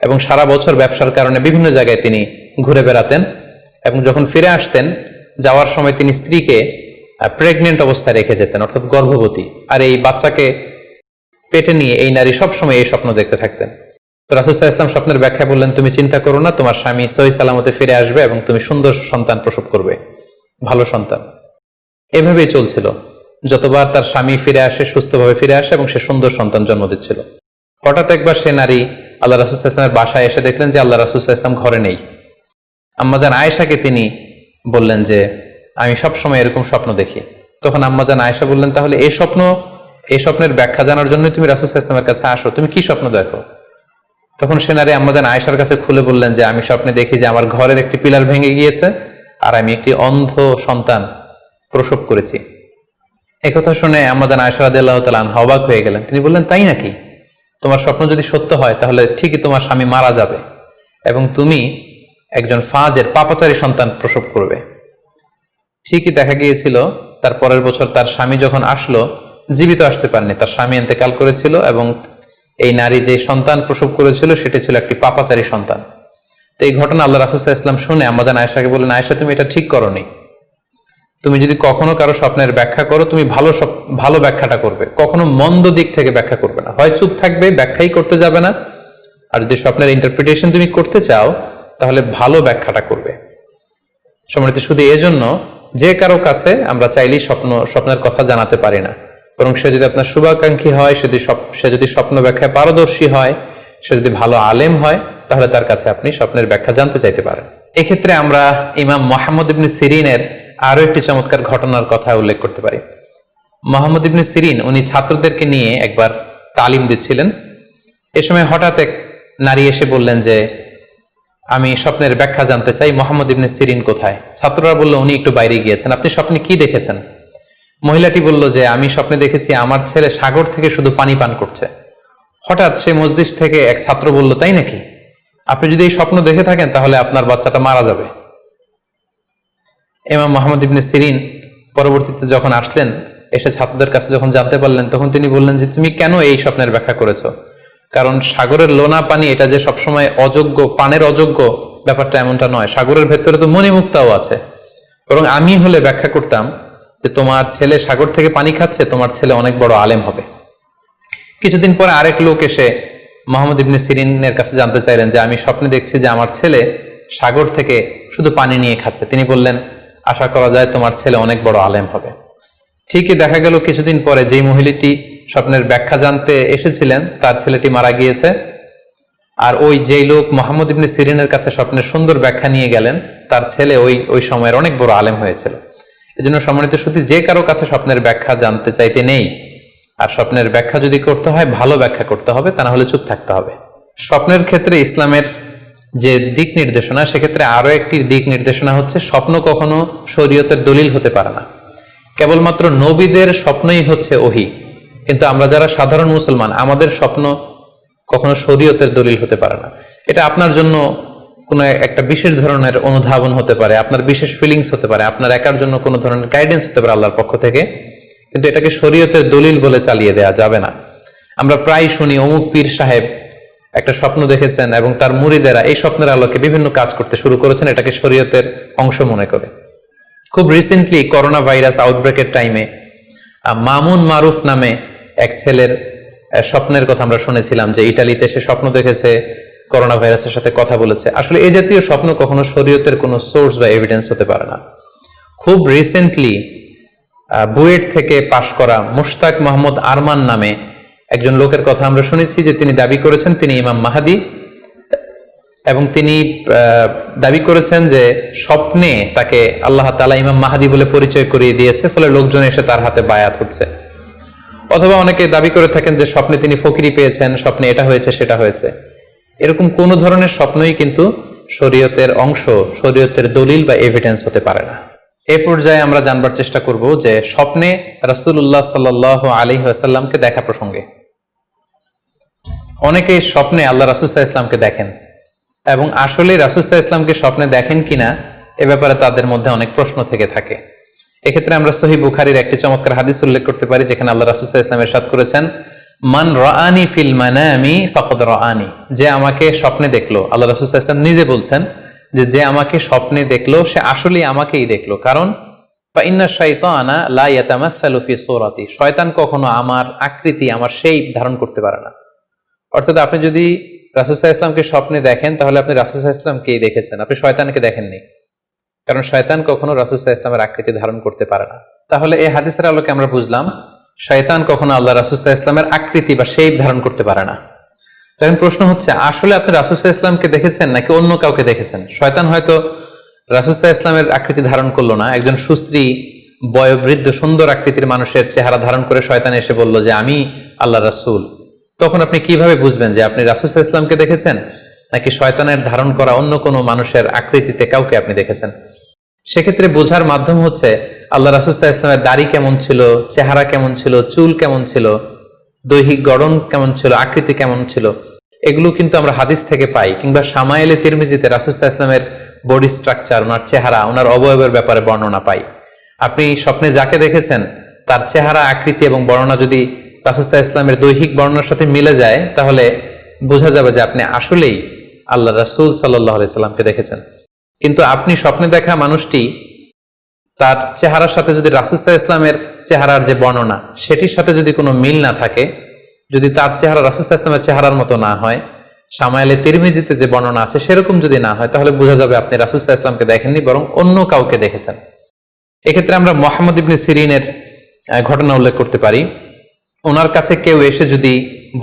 এবং সারা বছর ব্যবসার কারণে বিভিন্ন জায়গায় তিনি ঘুরে বেড়াতেন, এবং যখন ফিরে আসতেন, যাওয়ার সময় তিনি স্ত্রীকে প্রেগনেন্ট অবস্থায় রেখে যেতেন, অর্থাৎ গর্ভবতী, আর এই বাচ্চাকে পেটে নিয়ে এই নারী সবসময় এই স্বপ্ন দেখতে থাকতেন। তো রাসূল সাল্লাল্লাহু আলাইহি ওয়াসাল্লাম স্বপ্নের ব্যাখ্যা বললেন, তুমি চিন্তা করো না, তোমার স্বামী সহি সালামতে ফিরে আসবে এবং তুমি সুন্দর সন্তান প্রসব করবে, ভালো সন্তান। এভাবেই চলছিল, যতবার তার স্বামী ফিরে আসে, সুস্থভাবে ফিরে আসে এবং সে সুন্দর সন্তান জন্ম দিচ্ছিল। হঠাৎ একবার সে নারী আল্লাহ রাসূল সাল্লাল্লাহু আলাইহি ওয়াসাল্লামের বাসায় এসে দেখলেন যে আল্লাহ রাসূল সাল্লাল্লাহু আলাইহি ওয়াসাল্লাম ঘরে নেই। আম্মাজান আয়েশাকে তিনি বললেন যে, আমি সবসময় এরকম স্বপ্ন দেখি। তখন আম্মাজান আয়েশা বললেন, তাহলে এই স্বপ্নের ব্যাখ্যা জানার জন্য তুমি রাসূল সাল্লাল্লাহু আলাইহি ওয়াসাল্লামের কাছে আসো, তুমি কি স্বপ্ন দেখো? তখন সে নারী আম্মাজান আয়েশার কাছে খুলে বললেন যে, আমি স্বপ্নে দেখি যে আমার ঘরের একটি পিলার ভেঙে গিয়েছে আর আমি একটি অন্ধ সন্তান প্রসব করেছি। একথা শুনে আম্মাজান আয়েশা রাদিয়াল্লাহু তাআলা আনহা অবাক হয়ে গেলেন। তিনি বললেন, তাই নাকি? তোমার স্বপ্ন যদি সত্য হয়, তাহলে ঠিকই তোমার স্বামী মারা যাবে এবং তুমি একজন ফাজের পাপাচারী সন্তান প্রসব করবে। ঠিকই দেখা গিয়েছিল তার পরের বছর তার স্বামী যখন আসলো, জীবিত আসতে পারেনি, তার স্বামী ইন্তেকাল করেছিল এবং এই নারী যে সন্তান প্রসব করেছিল সেটি ছিল একটি পাপাচারী সন্তান। তো এই ঘটনা আল্লাহ রাসূল সাল্লাল্লাহু আলাইহি ওয়াসাল্লাম শুনে আম্মাজান আয়েশাকে বললেন, আয়েশা তুমি এটা ঠিক করোনি, তুমি যদি কখনো কারো স্বপ্নের ব্যাখ্যা করো তুমি ভালো ব্যাখ্যাটা করবে, কখনো মন্দ দিক থেকে ব্যাখ্যা করবে না, হয় চুপ থাকবে, ব্যাখ্যাই করতে যাবে না, আর যদি স্বপ্নের ইন্টারপ্রিটেশন তুমি করতে চাও তাহলে ভালো ব্যাখ্যাটা করবে। সম্মানিত শুধু এজন্য যে কারো কাছে আমরা চাইলেই স্বপ্নের কথা জানাতে পারি না, বরং সে যদি আপনার শুভাকাঙ্ক্ষী হয়, সে যদি স্বপ্ন ব্যাখ্যায় পারদর্শী হয়, সে যদি ভালো আলেম হয়, তাহলে তার কাছে আপনি স্বপ্নের ব্যাখ্যা জানতে চাইতে পারেন। এক্ষেত্রে আমরা ইমাম মুহাম্মদ ইবনে সিরিনের আরো একটি চমৎকার ঘটনার কথা উল্লেখ করতে পারি। মুহাম্মদ ইবনে সিরিন উনি ছাত্রদেরকে নিয়ে একবার তালিম দিচ্ছিলেন। এ সময় হঠাৎ এক নারী এসে বললেন যে আমি স্বপ্নের ব্যাখ্যা জানতে চাই, মুহাম্মদ ইবনে সিরিন কোথায়? ছাত্ররা বলল উনি একটু বাইরে গিয়েছেন, আপনি স্বপ্নে কি দেখেছেন? মহিলাটি বলল যে আমি স্বপ্নে দেখেছি আমার ছেলে সাগর থেকে শুধু পানি পান করছে। হঠাৎ সে মসজিদ থেকে এক ছাত্র বলল, তাই নাকি? আপনি যদি এই স্বপ্ন দেখে থাকেন তাহলে আপনার বাচ্চাটা মারা যাবে। ইমাম মুহাম্মদ ইবনে সিরিন পরবর্তীতে যখন আসলেন, এসে ছাত্রদের কাছে যখন জানতে পারলেন, তখন তিনি বললেন যে তুমি কেন এই স্বপ্নের ব্যাখ্যা করেছো? কারণ সাগরের লোনা পানি এটা যে সবসময় অযোগ্য, পানের অযোগ্য ব্যাপারটা এমনটা নয়, সাগরের ভেতরে তো মণিমুক্তাও আছে। বরং আমি হলে ব্যাখ্যা করতাম যে তোমার ছেলে সাগর থেকে পানি খাচ্ছে, তোমার ছেলে অনেক বড় আলেম হবে। কিছুদিন পরে আরেক লোক এসে মুহাম্মদ ইবনে সিরিনের কাছে জানতে চাইলেন যে আমি স্বপ্নে দেখছি যে আমার ছেলে সাগর থেকে শুধু পানি নিয়ে খাচ্ছে। তিনি বললেন আশা করা যায় তোমার ছেলে অনেক বড় আলেম হবে। ঠিকই দেখা গেল কিছুদিন পরে যেই মহিলাটি স্বপ্নের ব্যাখ্যা জানতে এসেছিলেন তার ছেলেটি মারা গিয়েছে, আর ওই যেই লোক মুহাম্মদ ইবনে সিরিনের কাছে স্বপ্নের সুন্দর ব্যাখ্যা নিয়ে গেলেন তার ছেলে ওই সময়ের অনেক বড় আলেম হয়েছিল। এজন্য সম্মানিত শুধু যে কারো কাছে স্বপ্নের ব্যাখ্যা জানতে চাইতে নেই, আর স্বপ্নের ব্যাখ্যা যদি করতে হয় ভালো ব্যাখ্যা করতে হবে, তা না হলে চুপ থাকতে হবে। স্বপ্নের ক্ষেত্রে ইসলামের যে দিক নির্দেশনা, সেক্ষেত্রে আরো একটি দিক নির্দেশনা হচ্ছে স্বপ্ন কখনো শরীয়তের দলিল হতে পারে না। কেবলমাত্র নবীদের স্বপ্নই হচ্ছে ওহী, কিন্তু আমরা যারা সাধারণ মুসলমান আমাদের স্বপ্ন কখনো শরীয়তের দলিল হতে পারে না। এটা আপনার জন্য কোনো একটা বিশেষ ধরনের অনুধাবন হতে পারে, আপনার বিশেষ ফিলিংস হতে পারে, আপনার একার জন্য কোনো ধরনের গাইডেন্স হতে পারে আল্লাহর পক্ষ থেকে, কিন্তু এটাকে শরীয়তের দলিল বলে চালিয়ে দেওয়া যাবে না। আমরা প্রায় শুনি অমুক পীর সাহেব একটা স্বপ্ন দেখেছেন এবং তার মুরিদেরা এই স্বপ্নের আলোকে বিভিন্ন কাজ করতে শুরু করেছেন, এটাকে শরীয়তের অংশ মনে করে। খুব রিসেন্টলি করোনা ভাইরাস আউটব্রেকের টাইমে মামুন মারুফ নামে এক ছেলের স্বপ্নের কথা আমরা শুনেছিলাম যে ইটালিতে সে স্বপ্ন দেখেছে করোনা ভাইরাসের সাথে কথা বলেছে। আসলে এই জাতীয় স্বপ্ন কখনো শরীয়তের কোনো সোর্স বা এভিডেন্স হতে পারে না। খুব রিসেন্টলি বুয়েট থেকে পাশ করা মুশতাক মোহাম্মদ আরমান নামে একজন লোকের কথা আমরা শুনেছি যে তিনি দাবি করেছেন তিনি ইমাম মাহাদি, এবং তিনি দাবি করেছেন যে স্বপ্নে তাকে আল্লাহ তাআলা ইমাম মাহাদি বলে পরিচয় করিয়ে দিয়েছে, ফলে লোকজন এসে তার হাতে বায়াত হচ্ছে। অথবা অনেকে দাবি করে থাকেন যে স্বপ্নে তিনি ফকিরি পেয়েছেন, স্বপ্নে এটা হয়েছে সেটা হয়েছে। এরকম কোন ধরনের স্বপ্নই কিন্তু শরীয়তের অংশ, শরীয়তের দলিল বা এভিডেন্স হতে পারে না। এই পর্যায়ে আমরা জানবার চেষ্টা করব যে স্বপ্নে রাসূলুল্লাহ সাল্লাল্লাহু আলাইহি ওয়াসাল্লামকে দেখা প্রসঙ্গে অনেকে স্বপ্নে আল্লাহ রাসূল সাল্লাল্লাহু আলাইহি ওয়াসাল্লামকে দেখেন, এবং আসলে রাসূল সাল্লাল্লাহু আলাইহি ওয়াসাল্লামকে স্বপ্নে দেখেন কিনা এ ব্যাপারে তাদের মধ্যে অনেক প্রশ্ন থেকে থাকে। এক্ষেত্রে আমরা সহিহ বুখারীর একটি চমৎকার হাদিস উল্লেখ করতে পারি, যেখানে আল্লাহ রাসূল সাল্লাল্লাহু আলাইহি ওয়াসাল্লাম ইরশাদ করেছেন, মান রাআনি ফিল মানামি ফাকাদ রাআনি, যে আমাকে স্বপ্নে দেখলো, আল্লাহ রাসূল সাল্লাল্লাহু আলাইহি ওয়াসাল্লাম নিজে বলছেন যে আমাকে স্বপ্নে দেখলো সে আসলেই আমাকেই দেখলো। কারণ ফা ইন্না শাইতানা লা ইয়াতামাসসালু ফি সূরাতি, শয়তান কখনো আমার আকৃতি, আমার শেপ ধারণ করতে পারে না। অর্থাৎ আপনি যদি রাসূল সাল্লাল্লাহু আলাইহি ওয়াসাল্লামকে স্বপ্নে দেখেন তাহলে আপনি রাসূল সাল্লাল্লাহু আলাইহি ওয়াসাল্লামকেই দেখেছেন, আপনি শয়তানকে দেখেননি। কারণ শয়তান কখনো রাসূল সাল্লাল্লাহু আলাইহি ওয়াসাল্লামের আকৃতি ধারণ করতে পারে না। তাহলে এই হাদিসের আলোকে আমরা বুঝলাম শয়তান কখনো আল্লাহ রাসূল সাল্লাল্লাহু আলাইহি ওয়াসাল্লামের আকৃতি বা শেপ ধারণ করতে পারে না। তখন প্রশ্ন হচ্ছে আসলে আপনি রাসূল সাল্লাল্লাহু আলাইহি ওয়াসাল্লামকে দেখেছেন নাকি অন্য কাউকে দেখেছেন? শয়তান হয়তো রাসূল সাল্লাল্লাহু আলাইহি ওয়াসাল্লামের আকৃতি ধারণ করলো না, একজন সুশ্রী বয়োবৃদ্ধ সুন্দর আকৃতির মানুষের চেহারা ধারণ করে শয়তান এসে বলল যে আমি আল্লাহ রাসূল। তখন আপনি কিভাবে বুঝবেন যে আপনি রাসূল সাল্লাল্লাহু আলাইহি ওয়াসাল্লামকে দেখেছেন নাকি শয়তানের ধারণ করা অন্য কোনো মানুষের আকৃতিতে কাউকে আপনি দেখেছেন? সেক্ষেত্রে বোঝার মাধ্যম হচ্ছে আল্লাহ রাসূল সাল্লাল্লাহু আলাইহি ওয়াসাল্লামের দাড়ি কেমন ছিল, চেহারা কেমন ছিল, চুল কেমন ছিল, দৈহিক গঠন কেমন ছিল, আকৃতি কেমন ছিল, এগুলো কিন্তু আমরা হাদিস থেকে পাই, কিংবা শামায়েলে তিরমিজিতে রাসূল সাল্লাল্লাহু আলাইহি ওয়াসাল্লামের বডি স্ট্রাকচার, ওনার চেহারা, ওনার অবয়বের ব্যাপারে বর্ণনা পাই। আপনি স্বপ্নে যাকে দেখেছেন তার চেহারা, আকৃতি এবং বর্ণনা যদি রাসূল সাল্লাল্লাহু আলাইহি ওয়াসাল্লামের দৈহিক বর্ণনার সাথে মিলে যায়, তাহলে বোঝা যাবে যে আপনি আসলেই আল্লাহ রাসূল সাল্লাল্লাহু আলাইহি সাল্লামকে দেখেছেন। কিন্তু আপনি স্বপ্নে দেখা মানুষটি তার চেহারার সাথে যদি রাসূল সাল্লাল্লাহু আলাইহি ওয়াসাল্লামের চেহারার যে বর্ণনা সেটির সাথে যদি কোনো মিল না থাকে, যদি তার চেহারা রাসূল সাল্লাল্লাহু আলাইহি ওয়াসাল্লামের চেহারার মতো না হয়, শামায়েলে তিরমিজিতে যে বর্ণনা আছে সেরকম যদি না হয়, তাহলে বোঝা যাবে আপনি রাসূল সাল্লাল্লাহু আলাইহি ওয়াসাল্লামকে দেখেননি, বরং অন্য কাউকে দেখেছেন। এক্ষেত্রে আমরা মুহাম্মদ ইবনে সিরিনের ঘটনা উল্লেখ করতে পারি। ওনার কাছে কেউ এসে যদি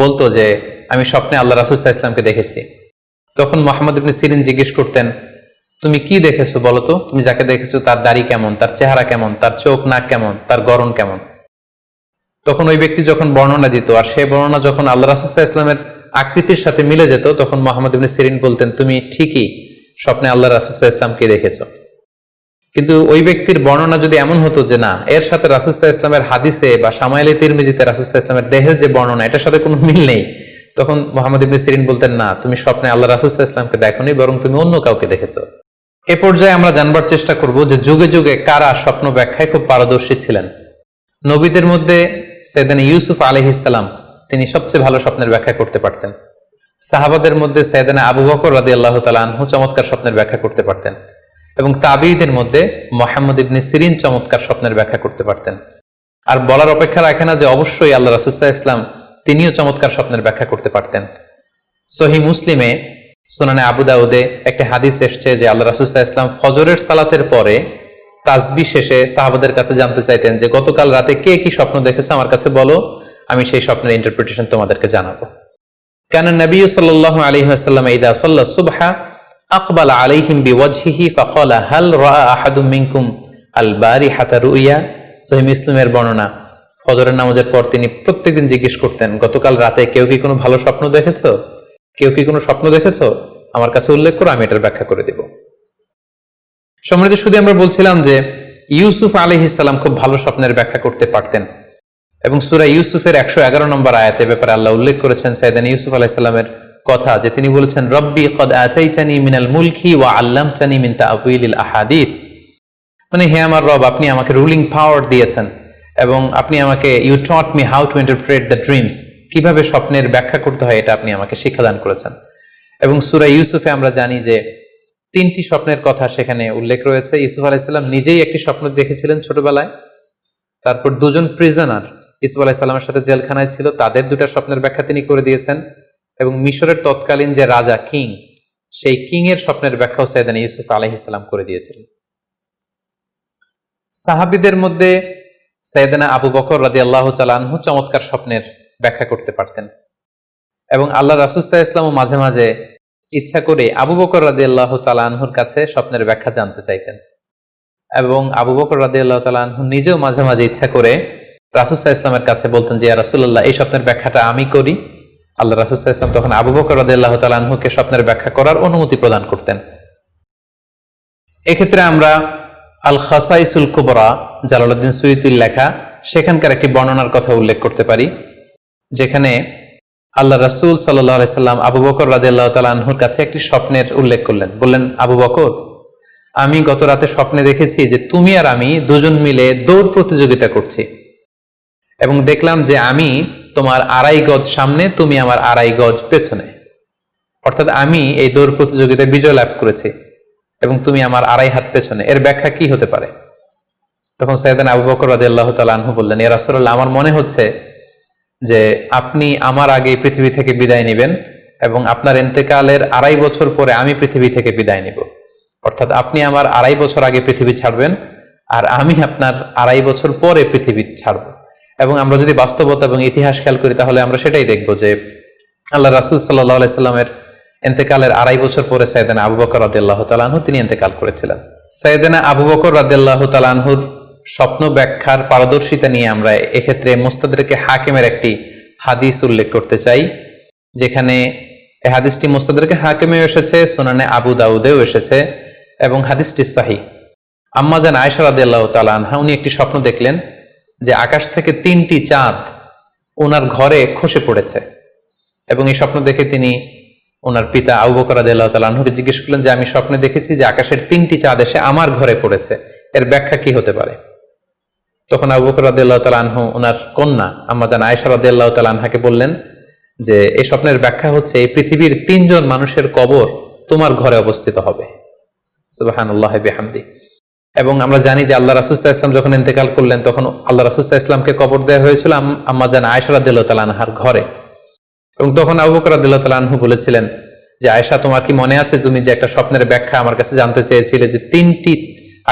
বলতো যে আমি স্বপ্নে আল্লাহ রাসূল সাল্লাল্লাহু আলাইহি ওয়াসাল্লামকে দেখেছি, তখন মুহাম্মদ ইবনে সিরিন জিজ্ঞেস করতেন, তুমি কি দেখেছো বলো তো, তুমি যাকে দেখেছো তার দাড়ি কেমন, তার চেহারা কেমন, তার চোখ নাক কেমন, তার গড়ন কেমন। তখন ওই ব্যক্তি যখন বর্ণনা দিত আর সেই বর্ণনা যখন আল্লাহ রাসূল সাল্লাল্লাহু আলাইহি ওয়াসাল্লামের আকৃতির সাথে মিলে যেত, তখন মুহাম্মদ ইবনে সিরিন বলতেন, তুমি ঠিকই স্বপ্নে আল্লাহ রাসূল সাল্লাল্লাহু আলাইহি ওয়াসাল্লামকে দেখেছো। কিন্তু ওই ব্যক্তির বর্ণনা যদি এমন হতো যে না, এর সাথে রাসূল সাল্লাল্লাহু আলাইহি ওয়াসাল্লামের হাদিসে বা শামায়েলে তিরমিজিতে রাসূল সাল্লাল্লাহু আলাইহি ওয়াসাল্লামের দেহের যে বর্ণনা, এটার সাথে কোনো মিল নেই, তখন মুহাম্মদ ইবনে সিরিন বলতেন, না, তুমি স্বপ্নে আল্লাহ রাসূল সাল্লাল্লাহু আলাইহি ওয়াসাল্লামকে দেখোনি, বরং তুমি অন্য কাউকে দেখেছো। এ পর্যায়ে আমরা জানবার চেষ্টা করব যে যুগে যুগে কারা স্বপ্ন ব্যাখ্যায় খুব পারদর্শী ছিলেন। নবীদের মধ্যে সাইয়েদনা ইউসুফ আলাইহিস সালাম, তিনি সবচেয়ে ভালো স্বপ্নের ব্যাখ্যা করতে পারতেন। সাহাবাদের মধ্যে সাইয়েদনা আবু বকর রাদিয়াল্লাহু তাআলা আনহু চমৎকার স্বপ্নের ব্যাখ্যা করতে পারতেন, এবং তাবিঈদের মধ্যে মুহাম্মদ ইবনে সিরিন চমৎকার স্বপ্নের ব্যাখ্যা করতে পারতেন। আর বলার অপেক্ষা রাখে না যে অবশ্যই আল্লাহ রাসূল সাল্লাল্লাহু আলাইহি ওয়াসাল্লাম তিনিও চমৎকার স্বপ্নের ব্যাখ্যা করতে পারতেন। সহিহ মুসলিমে, সুনানে আবু দাউদে একটা হাদিস এসেছে যে আল্লাহ রাসূল সাল্লাল্লাহু আলাইহি ওয়াসাল্লাম ফজরের সালাতের পরে তাসবিহ শেষে সাহাবাদের কাছে জানতে চাইতেন যে গতকাল রাতে কে কি স্বপ্ন দেখেছো আমার কাছে বলো, আমি সেই স্বপ্নের ইন্টারপ্রিটেশন তোমাদেরকে জানাবো। কানা নবী সাল্লাল্লাহু আলাইহি ওয়াসাল্লাম ইযা সাল্লা সুবহা আকবালা আলাইহিম বিওয়াজহিহি ফাকালা হাল রাআ আহাদুম মিনকুম আল বারিহাতা রুইয়া। সহিহ মুসলিমের বর্ণনা, ফজরের নামাজের পর তিনি প্রত্যেকদিন জিজ্ঞেস করতেন, গতকাল রাতে কেউ কি কোনো ভালো স্বপ্ন দেখেছো, কেউ কি কোনো স্বপ্ন দেখেছো, আমার কাছে উল্লেখ করো, আমি এটার ব্যাখ্যা করে দিব। সম্মানিত শুধু আমরা বলছিলাম যে ইউসুফ আলাইহিস সালাম খুব ভালো স্বপ্নের ব্যাখ্যা করতে পারতেন, এবং সূরা ইউসুফের 111 নম্বর আয়াতে ব্যাপারে আল্লাহ উল্লেখ করেছেন সাইয়েদনা ইউসুফ আলাইহিস সালামের কথা, যে তিনি বলেছেন, রব্বি কদ আতাইতানি মিনাল মুলকি ওয়া আল্লামতানি মিন তা'ওয়িলিল আহাদিস। মানে হে আমার রব, আপনি আমাকে রুলিং পাওয়ার দিয়েছেন এবং আপনি আমাকে you taught me how to interpret the dreams, কিভাবে স্বপ্নের ব্যাখ্যা করতে হয় এটা আপনি আমাকে শিক্ষাদান করেছেন। এবং সূরা ইউসুফে আমরা জানি যে 3টি স্বপ্নের কথা সেখানে উল্লেখ রয়েছে। ইউসুফ আলাইহিস সালাম নিজেই একটি স্বপ্ন দেখেছিলেন ছোটবেলায়, তারপর দুজন প্রিজনার ইউসুফ আলাইহিস সালামের সাথে জেলখানায় ছিল, তাদের 2টা স্বপ্নের ব্যাখ্যা তিনি করে দিয়েছেন, এবং মিশরের তৎকালীন যে রাজা কিং, সেই কিং এর স্বপ্নের ব্যাখ্যাও সাইয়েদনা ইউসুফ আলাইহিস সালাম করে দিয়েছিলেন। সাহাবীদের মধ্যে সাইয়েদনা আবু বকর রাদিয়াল্লাহু তাআলা আনহু চমৎকার স্বপ্নের ব্যাখ্যা করতে পারতেন, এবং আল্লাহ রাসূল সাল্লাল্লাহু আলাইহি ওয়াসাল্লাম মাঝে মাঝে ইচ্ছা করে আবু বকর রাদিয়াল্লাহু তাআলা আনহুর কাছে স্বপ্নের ব্যাখ্যা জানতে চাইতেন, এবং আবু বকর রাদিয়াল্লাহু তাআলা আনহু নিজেও মাঝে মাঝে ইচ্ছা করে রাসূল সাল্লাল্লাহু আলাইহি ওয়াসাল্লামের কাছে বলতেন যে ইয়া রাসূলুল্লাহ, এই স্বপ্নের ব্যাখ্যাটা আমি করি। আল্লাহ রাসূল সাল্লাল্লাহু আলাইহি ওয়াসাল্লাম তখন আবু বকর রাদিয়াল্লাহু তাআলা আনহুকে স্বপ্নের ব্যাখ্যা করার অনুমতি প্রদান করতেন। এক্ষেত্রে আমরা আল খাসাইসুল কুবরা, জালালউদ্দিন সুয়ুতির লেখা, সেখানকার একটি বর্ণনার কথা উল্লেখ করতে পারি, যেখানে আল্লাহ রাসূল সাল্লাল্লাহু আলাইহি সাল্লাম আবু বকর রাদিয়াল্লাহু তাআলা আনহুর কাছে একটি স্বপ্নের উল্লেখ করলেন। বললেন, আবু বকর, আমি গত রাতে স্বপ্নে দেখেছি যে তুমি আর আমি দুজন মিলে দৌড় প্রতিযোগিতা করছি, এবং দেখলাম যে আমি তোমার 2.5 গজ সামনে, তুমি আমার 2.5 গজ পেছনে, অর্থাৎ আমি এই দৌড় প্রতিযোগিতায় বিজয় লাভ করেছি এবং তুমি আমার 2.5 হাত পেছনে। এর ব্যাখ্যা কি হতে পারে? তখন সাইয়েদনা আবু বকর রাদিয়াল্লাহু তাআলা আনহু বললেন, ইয়া রাসূলুল্লাহ, আমার মনে হচ্ছে যে আপনি আমার আগে পৃথিবী থেকে বিদায় নেবেন এবং আপনার ইন্তেকালের 2.5 বছর পরে আমি পৃথিবী থেকে বিদায় নিব, অর্থাৎ আপনি আমার 2.5 বছর আগে পৃথিবী ছাড়বেন আর আমি আপনার 2.5 বছর পরে পৃথিবী ছাড়ব। এবং আমরা যদি বাস্তবতা এবং ইতিহাস খেয়াল করি তাহলে আমরা সেটাই দেখব যে আল্লাহ রাসূল সাল্লাল্লাহু আলাইহি সাল্লামের ইন্তেকালের 2.5 বছর পরে সাইয়েদনা আবু বকর রাদিয়াল্লাহু তাআলা আনহু তিনি ইন্তেকাল করেছিলেন। সাইয়েদনা আবু বকর রাদিয়াল্লাহু তাআলা আনহুর স্বপ্ন ব্যাখ্যার পারদর্শিতা নিয়ে আমরা এক্ষেত্রে মুস্তাদরিকে হাকিমের একটি হাদিস উল্লেখ করতে চাই, যেখানে এই হাদিসটি মুস্তাদরিকে হাকিমেও এসেছে, সুনানে আবু দাউদেও এসেছে, এবং হাদিসটি সহিহ। আম্মা জান আয়েশা রাদিয়াল্লাহু তাআলা আনহা, উনি একটি স্বপ্ন দেখলেন যে আকাশ থেকে 3টি চাঁদ ওনার ঘরে খসে পড়েছে, এবং এই স্বপ্ন দেখে তিনি ওনার পিতা আবু বকর রাদিয়াল্লাহু তাআলা আনহুকে জিজ্ঞেস করলেন যে আমি স্বপ্নে দেখেছি যে আকাশের 3টি চাঁদ এসে আমার ঘরে পড়েছে, এর ব্যাখ্যা কি হতে পারে? তখন আবু বকর রাদিয়াল্লাহু তাআলা আনহু ওনার কন্যা আম্মা জান আয়েশা রাদিয়াল্লাহু তাআলা আনহাকে বললেন যে এই স্বপ্নের ব্যাখ্যা হচ্ছে এই পৃথিবীর 3 জন মানুষের কবর তোমার ঘরে অবস্থিত হবে। সুবহানাল্লাহি বিহামদি। এবং আমরা জানি যে আল্লাহ রাসূল সাল্লাল্লাহু আলাইহি ওয়াসাল্লাম যখন ইন্তেকাল করলেন তখন আল্লাহ রাসূল সাল্লাল্লাহু আলাইহি ওয়াসাল্লামকে কবর দেওয়া হয়েছিল আম্মা জান আয়েশা রাদিয়াল্লাহু তাআলা আনহার ঘরে। এবং তখন আবু বকর রাদিয়াল্লাহু তাআলা আনহু বলেছিলেন যে আয়েশা, তোমার কি মনে আছে তুমি যে একটা স্বপ্নের ব্যাখ্যা আমার কাছে জানতে চেয়েছিলে যে 3টি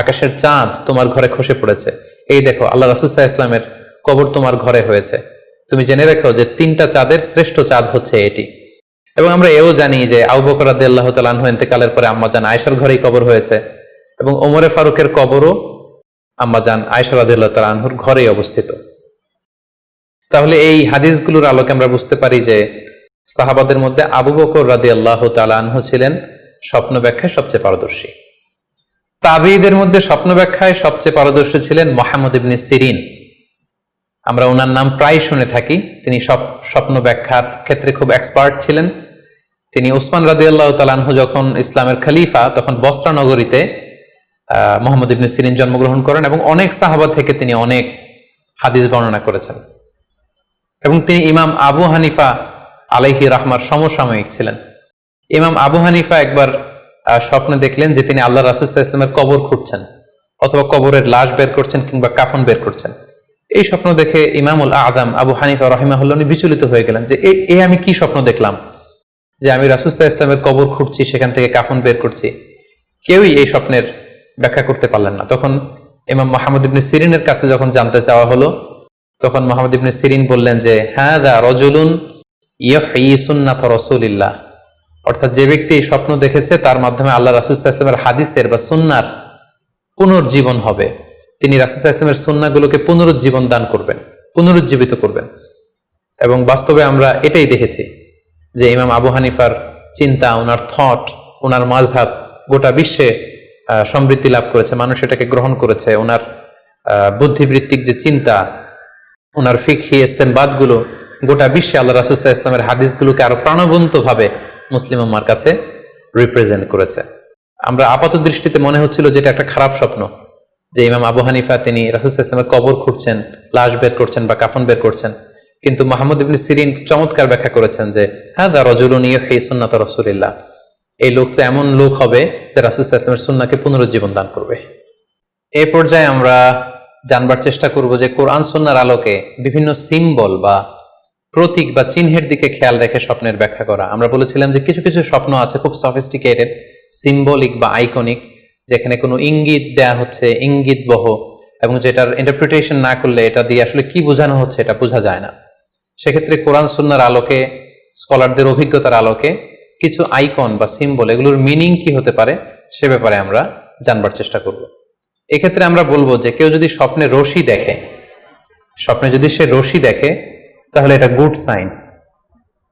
আকাশের চাঁদ তোমার ঘরে খসে পড়েছে, এই দেখো আল্লাহ রাসূল সাল্লাল্লাহু আলাইহি ওয়াসাল্লামের কবর তোমার ঘরে হয়েছে, তুমি জেনে রেখো যে 3টা চাঁদের শ্রেষ্ঠ চাঁদ হচ্ছে এটি। এবং আমরা এও জানি যে আবু বকর রাদিয়াল্লাহু তাআলা আনহু ইন্তেকালের পরে আম্মা জান আয়েশার ঘরেই কবর হয়েছে এবং ওমরে ফারুকের কবরও আম্মা জান আয়েশা রাদিয়াল্লাহু তাআলা আনহুর ঘরেই অবস্থিত। তাহলে এই হাদিসগুলোর আলোকে আমরা বুঝতে পারি যে সাহাবাদের মধ্যে আবু বকর রাদিয়াল্লাহু তাআলা আনহু ছিলেন স্বপ্ন ব্যাখ্যায় সবচেয়ে পারদর্শী। তাবেঈদের মধ্যে স্বপ্ন ব্যাখ্যায় সবচেয়ে পারদর্শী ছিলেন মুহাম্মদ ইবনে সিরিন। আমরা ওনার নাম প্রায় শুনে থাকি। তিনি স্বপ্ন ব্যাখ্যার ক্ষেত্রে খুব এক্সপার্ট ছিলেন। তিনি উসমান রাদিয়াল্লাহু তাআলা আনহু যখন ইসলামের খলিফা তখন বসরা নগরীতে মুহাম্মদ ইবনে সিরিন জন্মগ্রহণ করেন এবং অনেক সাহাবা থেকে তিনি অনেক হাদিস বর্ণনা করেছেন। এবং তিনি ইমাম আবু হানিফা আলাইহি রাহমার সমসাময়িক ছিলেন। ইমাম আবু হানিফা একবার স্বপ্নে দেখলেন যে তিনি আল্লাহ রাসূল সাল্লাল্লাহু আলাইহি ওয়াসাল্লামের কবর খুঁড়ছেন অথবা কবরের লাশ বের করছেন কিংবা কাফন বের করছেন। এই স্বপ্ন দেখে ইমামুল আযম আবু হানিফা রাহিমাহুল্লাহ বিচলিত হয়ে গেলেন যে এই আমি কি স্বপ্ন দেখলাম যে আমি রাসূল সাল্লাল্লাহু আলাইহি ওয়াসাল্লামের কবর খুঁড়ছি, সেখান থেকে কাফন বের করছি। কেউই এই স্বপ্নের ব্যাখ্যা করতে পারলেন না। তখন ইমাম মুহাম্মদ ইবনে সিরিনের কাছে যখন জানতে চাওয়া হলো তখন মুহাম্মদ ইবনে সিরিন বললেন যে হাযা রাজুলুন ইউহয়ি সুন্নাত রাসূলিল্লাহ, অর্থাৎ যে ব্যক্তি এই স্বপ্ন দেখেছে তার মাধ্যমে আল্লাহ রাসূল সাল্লাল্লাহু আলাইহি ওয়াসাল্লামের হাদিসের বা সুন্নাহর পুনর্জীবন হবে। তিনি রাসূল সাল্লাল্লাহু আলাইহি ওয়াসাল্লামের সুন্নাহগুলোকে পুনরুজ্জীবন দান করবেন, পুনরুজ্জীবিত করবেন। এবং বাস্তবে আমরা এটাই দেখেছি যে ইমাম আবু হানিফার চিন্তা, ওনার থট, ওনার মাযহাব গোটা বিশ্বে সমৃদ্ধি লাভ করেছে, মানুষ এটাকে গ্রহণ করেছে। ওনার বুদ্ধিবৃত্তিক যে চিন্তা, ওনার ফিকহি ইস্তেনবাতগুলো গোটা বিশ্বে আল্লাহ রাসূল সাল্লাল্লাহু আলাইহি ওয়াসাল্লামের হাদিসগুলোকে আরো প্রাণবন্তভাবে মুসলিম উম্মার কাছে রিপ্রেজেন্ট করেছে। আমরা আপাত দৃষ্টিতে মনে হচ্ছিল যে এটা একটা খারাপ স্বপ্ন, যে ইমাম আবু হানিফা তিনি রাসূল সাল্লাল্লাহু আলাইহি ওয়াসাল্লামের কবর খুঁড়ছেন, লাশ বের করছেন বা কাফন বের করছেন। কিন্তু মুহাম্মদ ইবনে সিরিন চমৎকার ব্যাখ্যা করেছেন যে হাযা রাজুলুন ইউহয়ি সুন্নাত রাসূলিল্লাহ, এই লোক তো এমন লোক হবে যে রাসূল সাল্লাল্লাহু আলাইহি ওয়াসাল্লামের সুন্নাহকে পুনরুজ্জীবন দান করবে। এই পর্যায়ে আমরা জানবার চেষ্টা করব যে কোরআন সুন্নাহর আলোকে বিভিন্ন সিম্বল বা প্রতীক বা চিহ্নের দিকে খেয়াল রেখে স্বপ্নের ব্যাখ্যা করা। আমরা বলেছিলাম যে কিছু কিছু স্বপ্ন আছে খুব সফিস্টিকেটেড, সিম্বলিক বা আইকনিক, যেখানে কোনো ইঙ্গিত দেয়া হচ্ছে, ইঙ্গিত বহ, এবং যেটার ইন্টারপ্রিটেশন না করলে এটা দিয়ে আসলে কি বোঝানো হচ্ছে এটা বোঝা যায় না। সেক্ষেত্রে কোরআন সুন্নাহর আলোকে, স্কলারদের অভিজ্ঞতার আলোকে কিছু আইকন বা সিম্বল, এগুলোর মিনিং কি হতে পারে সে ব্যাপারে আমরা জানবার চেষ্টা করব। এক্ষেত্রে আমরা বলবো যে কেউ যদি স্বপ্নে রশি দেখে, স্বপ্নে যদি সে রশি দেখে তাহলে এটা গুড সাইন।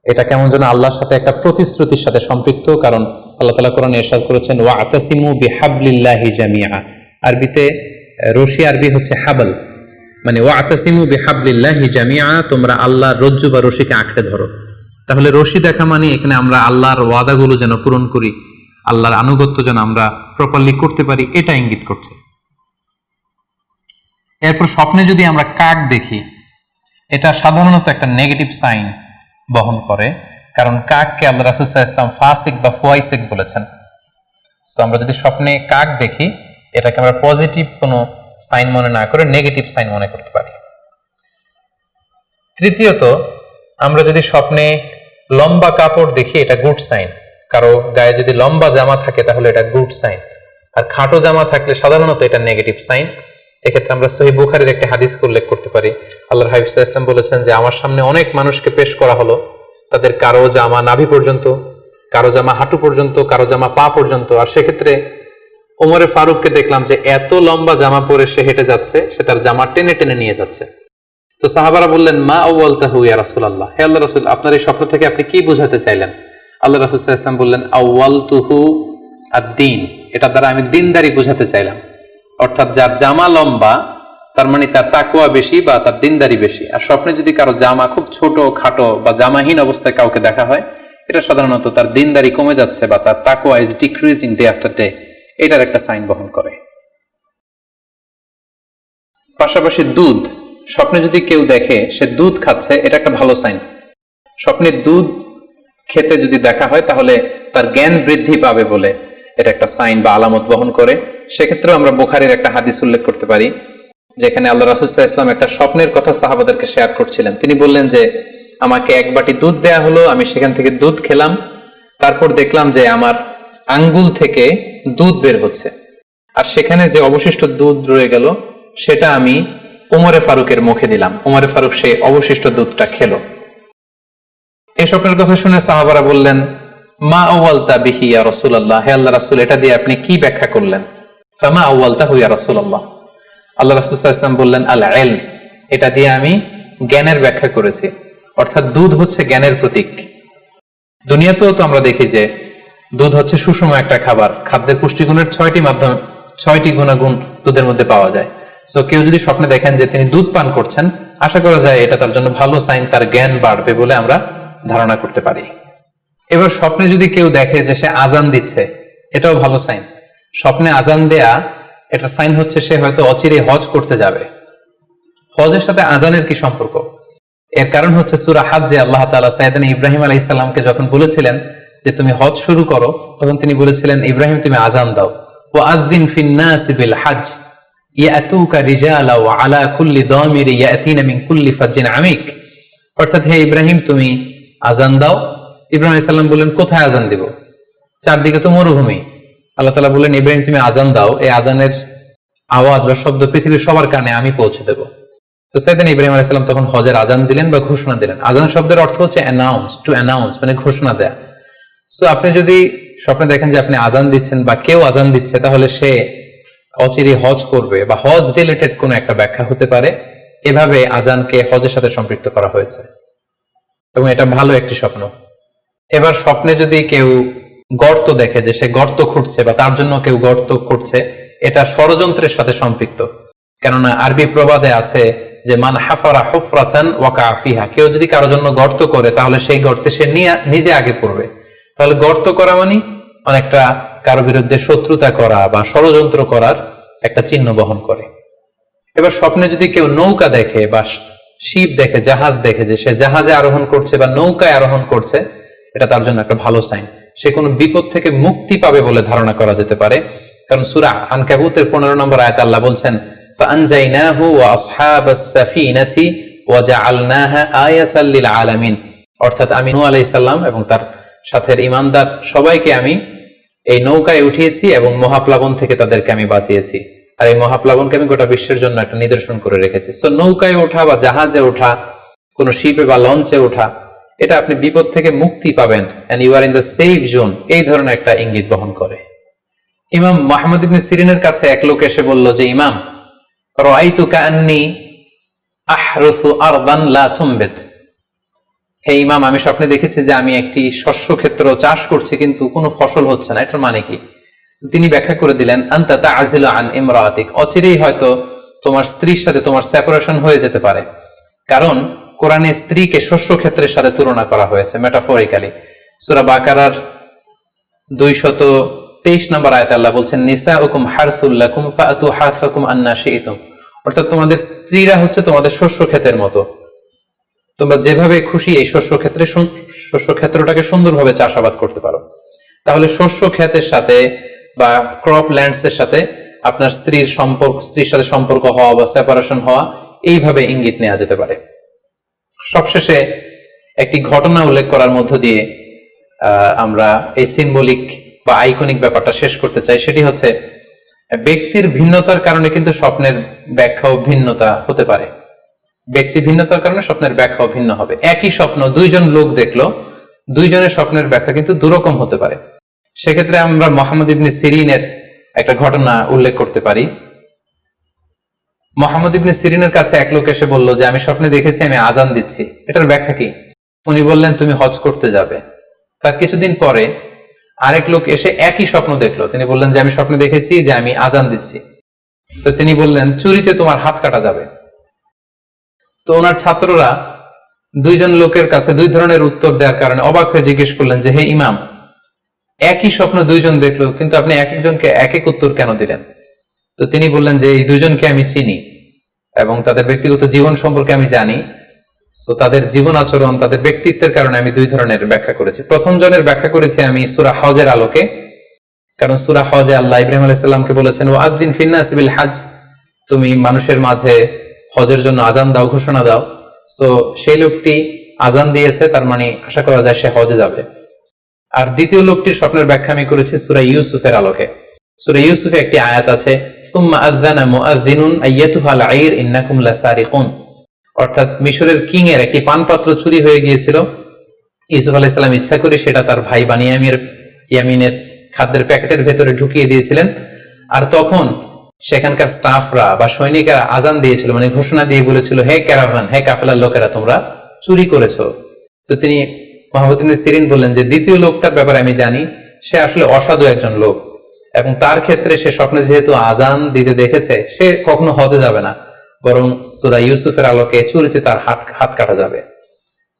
এটা কেমন যেন আল্লাহর সাথে একটা প্রতিশ্রুতির সাথে সম্পৃক্ত, কারণ আল্লাহ তাআলা কোরআনে ইরশাদ করেছেন ওয়াতাসিমু বিহাবলিল্লাহি জামিআ। আরবিতে রশি আরবি হচ্ছে হাবল, মানে ওয়াতাসিমু বিহাবলিল্লাহি জামিআ, তোমরা আল্লাহর রজ্জু বা রশিকে আঁকড়ে ধরো। তাহলে রশি দেখা মানে এখানে আমরা আল্লাহর ওয়াদাগুলো যেন পূরণ করি, আল্লাহর আনুগত্য যেন আমরা প্রপারলি করতে পারি, এটা ইঙ্গিত করছে। এরপর স্বপ্নে যদি আমরা কাক দেখি, এটা সাধারণত একটা নেগেটিভ সাইন বহন করে, কারণ কাককে আল্লাহ রাসূল সাল্লাল্লাহু আলাইহি ওয়াসাল্লাম ফাসিক বা ফুয়াইসিক বলেছেন। তো আমরা যদি স্বপ্নে কাক দেখি এটাকে আমরা পজিটিভ কোনো সাইন মনে না করে নেগেটিভ সাইন মনে করতে পারি। তৃতীয়ত, আমরা যদি স্বপ্নে লম্বা কাপড় দেখি এটা গুড সাইন। কারো গায়ে যদি লম্বা জামা থাকে তাহলে এটা গুড সাইন, আর খাটো জামা থাকলে সাধারণত এটা নেগেটিভ সাইন। এক্ষেত্রে আমরা সহিহ বুখারীর একটা হাদিস উল্লেখ করতে পারি। আল্লাহর হাবিব সাল্লাল্লাহু আলাইহি ওয়াসাল্লাম বলেছেন যে আমার সামনে অনেক মানুষকে পেশ করা হলো, তাদের কারো জামা নাভি পর্যন্ত, কারো জামা হাঁটু পর্যন্ত, কারো জামা পা পর্যন্ত। আর সেক্ষেত্রে ওমরে ফারুককে দেখলাম যে এত লম্বা জামা পরে সে হেঁটে যাচ্ছে, সে তার জামা টেনে টেনে নিয়ে যাচ্ছে। তো সাহাবারা বললেন মা আউয়ালতাহু ইয়া রাসূলুল্লাহ, হে আল্লাহর রাসূল আপনার এই স্বপ্ন থেকে আপনি কি বোঝাতে চাইলেন? আল্লাহ রাসূল সাল্লাল্লাহু আলাইহি ওয়াসাল্লাম বললেন আউয়ালতুহু আদ-দীন, এটা দ্বারা আমি দ্বীনদারি বোঝাতে চাইলাম। অর্থাৎ যার জামা লম্বা তার মানে তার তাকওয়া বেশি বা তার দ্বীনদারি বেশি। আর স্বপ্নে যদি কারো জামা খুব ছোট খাটো বা জামাহীন অবস্থায় কাউকে দেখা হয়, এটা সাধারণত তার দ্বীনদারি কমে যাচ্ছে বা তার তাকওয়া is decreasing day after day, এটার একটা সাইন বহন করে। পাশাপাশি দুধ, স্বপ্নে যদি কেউ দেখে সে দুধ খাচ্ছে, এটা একটা ভালো সাইন। স্বপ্নে দুধ খেতে যদি দেখা হয় তাহলে তার জ্ঞান বৃদ্ধি পাবে বলে এটা একটা সাইন বা আলামত বহন করে। সেক্ষেত্রেও আমরা বুখারীর একটা হাদিস উল্লেখ করতে পারি, যেখানে আল্লাহ রাসূল সাল্লাল্লাহু আলাইহি ওয়াসাল্লাম একটা স্বপ্নের কথা সাহাবাদেরকে শেয়ার করছিলেন। তিনি বললেন যে আমাকে এক বাটি দুধ দেয়া হলো, আমি সেখান থেকে দুধ খেলাম, তারপর দেখলাম যে আমার আঙ্গুল থেকে দুধ বের হচ্ছে, আর সেখানে যে অবশিষ্ট দুধ রয়ে গেল সেটা আমি ওমরে ফারুকের মুখে দিলাম। ওমরে ফারুক সে অবশিষ্ট দুধটা খেলো। এই স্বপ্নের কথা শুনে সাহাবারা বললেন, মা আওয়ালতা বিহি ইয়া রাসূলুল্লাহ, হে আল্লাহর রাসূল, এটা দিয়ে আপনি কি ব্যাখ্যা করলেন? ফামা আওয়ালতাহু ইয়া রাসূলুল্লাহ, আল্লাহ রাসূল সাল্লাল্লাহু আলাইহি ওয়াসাল্লাম বললেন, আল ইলম, এটা দিয়ে আমি জ্ঞানের ব্যাখ্যা করেছি। অর্থাৎ দুধ হচ্ছে জ্ঞানের প্রতীক। দুনিয়াতেও তো আমরা দেখি যে দুধ হচ্ছে সুষম একটা খাবার, খাদ্যের পুষ্টিগুণের 6টি গুণাগুণ দুধের মধ্যে পাওয়া যায়। সো কেউ যদি স্বপ্নে দেখেন যে তিনি দুধ পান করছেন, আশা করা যায় এটা তার জন্য ভালো সাইন, তার জ্ঞান বাড়বে বলে আমরা ধারণা করতে পারি। এবার স্বপ্নে যদি কেউ দেখে যে সে আজান দিচ্ছে, এটাও ভালো সাইন। স্বপ্নে আজান দেয়া এটা সাইন হচ্ছে সে হয়তো অচিরে হজ করতে যাবে। হজের সাথে আজানের কি সম্পর্ক? এর কারণ হচ্ছে সূরা হজ্জে আল্লাহ তাআলা সাইয়েদনা ইব্রাহিম আলাইহিস সালামকে যখন বলেছিলেন যে তুমি হজ শুরু করো, তখন তিনি বলেছিলেন, ইব্রাহিম তুমি আজান দাও, ওয়াআযযিন ফিন নাসি বিল হজ ইয়াতুকা রিজালা ওয়া আলা কুল্লি দামির ইয়াতিনা মিন কুল্লি ফাজ্জিন আমিক। অর্থাৎ হে ইব্রাহিম তুমি আজান দাও। ইব্রাহিম আলাইহিস সালাম বললেন, কোথায় আজান দিব? চারদিকে তো মরুভূমি। আল্লাহ তাআলা বললেন, ইব্রাহিম তুমি আজান দাও, এই আজানের আওয়াজ বা শব্দ পৃথিবীর সবার কানে আমি পৌঁছে দেব। তো সাইয়েদনা ইব্রাহিম আলাইহিস সালাম তখন হজের আজান দিলেন বা ঘোষণা দিলেন। আজান শব্দের অর্থ হচ্ছে অ্যানাউন্স, টু অ্যানাউন্স, মানে ঘোষণা দেয়া। সো আপনি যদি স্বপ্নে দেখেন যে আপনি আজান দিচ্ছেন বা কেউ আজান দিচ্ছে, তাহলে সে অচিরে হজ করবে বা হজ রিলেটেড কোনো একটা ব্যাখ্যা হতে পারে। এভাবে আজানকে হজের সাথে সম্পৃক্ত করা হয়েছে এবং এটা ভালো একটি স্বপ্ন। এবার স্বপ্নে যদি কেউ গর্ত দেখে যে সে গর্ত খুঁড়ছে বা তার জন্য কেউ গর্ত করছে, এটা ষড়যন্ত্রের সাথে সম্পৃক্ত। কেননা আরবি প্রবাদে আছে যে মান হাফারা হুফরাতান ওয়াকা ফিহা, কেউ যদি কারোর জন্য গর্ত করে তাহলে সেই গর্তে সে নিজে আগে পড়বে। তাহলে গর্ত করা মানে অনেকটা কারো বিরুদ্ধে শত্রুতা করা বা ষড়যন্ত্র করার একটা চিহ্ন বহন করে। এবার স্বপ্নে যদি কেউ নৌকা দেখে বা শিপ দেখে, জাহাজ দেখে যে সে জাহাজে আরোহণ করছে বা নৌকায় আরোহণ করছে, এটা তার জন্য একটা ভালো সাইন। সে কোনো বিপদ থেকে মুক্তি পাবে বলে ধারণা করা যেতে পারে। কারণ সূরা আনকাবুতের 15 নম্বর আয়াতে আল্লাহ বলছেন, ফাআনজাইনাহু ওয়া আসহাবাস সাফিনাতি ওয়া জাআলনাহা আয়াতাল লিল আলামিন। অর্থাৎ আমি নূহ আলাইহিস সালাম এবং তার সাথের ঈমানদার সবাইকে আমি এই নৌকায় উঠিয়েছি এবং মহাপ্লাবন থেকে তাদেরকে আমি বাঁচিয়েছি। আর এই মহাপ্লাবনকে আমি গোটা বিশ্বের জন্য একটা নিদর্শন করে রেখেছি। সো নৌকায় ওঠা বা জাহাজে ওঠা, কোন শিপে বা লঞ্চে ওঠা, এটা আপনি বিপদ থেকে মুক্তি পাবেন, and you are in the safe zone, এই ধরনের একটা ইঙ্গিত বহন করে। ইমাম মুহাম্মদ ইবনে সিরিনের কাছে এক লোক এসে বলল যে, ইমাম, রাআইতু কাআন্নী আহরুসু আরদান লা তুমবিত, হে ইমাম, আমি স্বপ্নে দেখেছি যে আমি একটি শস্য ক্ষেত্র চাষ করছি কিন্তু কোনো ফসল হচ্ছে না, এটার মানে কি? তিনি ব্যাখ্যা করে দিলেন, আনতা তা'জিলু আন ইমরাতিক, অচিরেই হয়তো তোমার স্ত্রীর সাথে তোমার সেপারেশন হয়ে যেতে পারে। কারণ কোরআনে স্ত্রীকে শস্য ক্ষেত্রের সাথে তুলনা করা হয়েছে মেটাফরিক্যালি। সূরা বাকারার 223 নম্বর আয়াতে আল্লাহ বলছেন, নিসাউকুম হারসুল লাকুম ফাআতু হারসাকুম আন্না শি'তুম। অর্থাৎ তোমাদের স্ত্রীরা হচ্ছে তোমাদের শস্য ক্ষেতের মতো, তোমরা যেভাবে খুশি এই শস্য ক্ষেত্রটাকে সুন্দরভাবে চাষাবাদ করতে পারো। তাহলে শস্য ক্ষেতের সাথে বা ক্রপ ল্যান্ডস এর সাথে আপনার স্ত্রীর সাথে সম্পর্ক হওয়া বা সেপারেশন হওয়া, এইভাবে ইঙ্গিত নেওয়া যেতে পারে। সবশেষে একটি ঘটনা উল্লেখ করার মধ্য দিয়ে আমরা এই সিম্বলিক বা আইকনিক ব্যাপারটা শেষ করতে চাই। সেটি হচ্ছে, ব্যক্তির ভিন্নতার কারণে কিন্তু স্বপ্নের ব্যাখ্যাও ভিন্নতা হতে পারে। ব্যক্তি ভিন্নতার কারণে স্বপ্নের ব্যাখ্যাও ভিন্ন হবে। একই স্বপ্ন দুইজন লোক দেখলো, দুইজনের স্বপ্নের ব্যাখ্যা কিন্তু দুরকম হতে পারে। সেক্ষেত্রে আমরা মুহাম্মদ ইবনে সিরিনের একটা ঘটনা উল্লেখ করতে পারি। মুহাম্মদ ইবনে সিরিনের কাছে এক লোক এসে বলল যে, আমি স্বপ্নে দেখেছি আমি আজান দিচ্ছি, এটার ব্যাখ্যা কি? উনি বললেন, তুমি হজ করতে যাবে। তার কিছুদিন পরে আরেক লোক এসে একই স্বপ্ন দেখলো। তিনি বললেন যে, আমি স্বপ্নে দেখেছি যে আমি আজান দিচ্ছি। তো তিনি বললেন, চুরিতে তোমার হাত কাটা যাবে। তো ওনার ছাত্ররা দুইজন লোকের কাছে দুই ধরনের উত্তর দেওয়ার কারণে অবাক হয়ে জিজ্ঞেস করলেন যে, হে ইমাম, একই স্বপ্ন দুইজন দেখলো কিন্তু আপনি এক একজনকে এক এক উত্তর কেন দিলেন? তো তিনি বললেন যে, এই দুইজনকে আমি চিনি, এবং তাদের ব্যক্তিগত জীবন সম্পর্কে আমি জানি। সো তাদের জীবন আচরণ, তাদের ব্যক্তিত্বের কারণে আমি দুই ধরনের ব্যাখ্যা করেছি। প্রথম জনের ব্যাখ্যা করেছি আমি সূরা হজের আলোকে, কারণ সূরা হজে আল্লাহ ইব্রাহিম আলাইহিস সালামকে বলেছেন ওয়াজ্জিন ফিন্নাসি বিল হজ, তুমি মানুষের মাঝে হজের জন্য আজান দাও, ঘোষণা দাও। সো সেই লোকটি আজান দিয়েছে, তার মানে আশা করা যায় সে হজে যাবে। আর দ্বিতীয় লোকটির স্বপ্নের ব্যাখ্যা আমি করেছি সূরা ইউসুফের আলোকে। সূরা ইউসুফে একটি আয়াত আছে সুম্মা আযানা মুআযযিনুন আইয়াতুহাল আইর ইন্নাকুম লাসারিকুন, অর্থাৎ মিশরের কিং এর একটি পানপাত্র চুরি হয়ে গিয়েছিল। ইউসুফ আলাইহিস সালাম ইচ্ছা করে সেটা তার ভাই ইয়ামিনের খাদ্যের প্যাকেটের ভেতরে ঢুকিয়ে দিয়েছিলেন। আর তখন সেখানকার স্টাফরা বা সৈনিকেরা আজান দিয়েছিল, মানে ঘোষণা দিয়ে বলেছিল হে ক্যারাভান, হে কাফেলার লোকেরা, তোমরা চুরি করেছো। তো তিনি মুহাম্মদ ইবনে সিরিন বললেন যে দ্বিতীয় লোকটার ব্যাপারে আমি জানি, সে আসলে অসাধু একজন লোক, এবং তার ক্ষেত্রে সে স্বপ্নে যেহেতু আজান দিতে দেখেছে, সে কখনো হজে যাবে না, বরং সূরা ইউসুফের আলোকে চুরিতে তার হাত কাটা যাবে।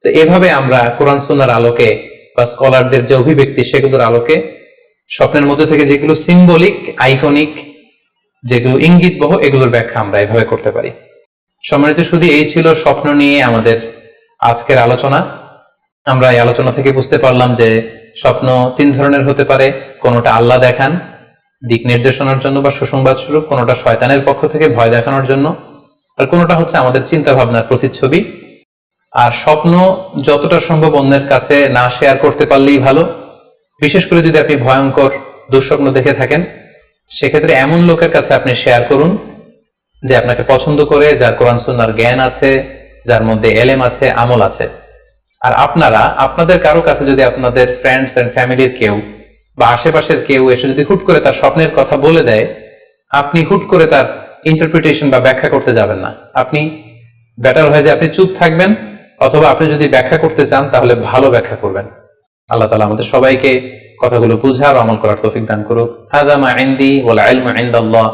তো এভাবে আমরা কোরআন সুন্নাহর আলোকে বা স্কলারদের যে অভিব্যক্তি সেগুলোর আলোকে স্বপ্নের মধ্যে থেকে যেগুলো সিম্বলিক, আইকনিক, যেগুলো ইঙ্গিত বহ, এগুলোর ব্যাখ্যা আমরা এভাবে করতে পারি। সম্মানিত শুধু এই ছিল স্বপ্ন নিয়ে আমাদের আজকের আলোচনা। আমরা এই আলোচনা থেকে বুঝতে পারলাম যে স্বপ্ন তিন ধরনের হতে পারে। কোনোটা আল্লাহ দেখান দিক নির্দেশনার জন্য বা সুসংবাদ স্বরূপ, কোনোটা শয়তানের পক্ষ থেকে ভয় দেখানোর জন্য, আর কোনোটা হচ্ছে আমাদের চিন্তা ভাবনার প্রতিচ্ছবি। আর স্বপ্ন যতটা সম্ভব অন্যের কাছে না শেয়ার করতে পারলেই ভালো। বিশেষ করে যদি আপনি ভয়ঙ্কর দুঃস্বপ্ন দেখে থাকেন, সেক্ষেত্রে এমন লোকের কাছে আপনি শেয়ার করুন যে আপনাকে পছন্দ করে, যার কোরআন সুন্নাহর জ্ঞান আছে, যার মধ্যে এলেম আছে, আমল আছে। আর আপনাদের কারো কাছে যদি আপনাদের ফ্রেন্ডস এন্ড ফ্যামিলির কেউ বা আশেপাশের কেউ এসে যদি হুট করে তার স্বপ্নের কথা বলে দেয়, আপনি হুট করে তার ইন্টারপ্রিটেশন বা ব্যাখ্যা করতে যাবেন না। আপনি বেটার হয় যে আপনি চুপ থাকবেন, অথবা আপনি যদি ব্যাখ্যা করতে চান তাহলে ভালো ব্যাখ্যা করবেন। আল্লাহ তাআলা আমাদের সবাইকে কথাগুলো বুঝার ও আমল করার তৌফিক দান করুক। হাযা মা ইনদি ওয়াল ইলমু ইনদাল্লাহ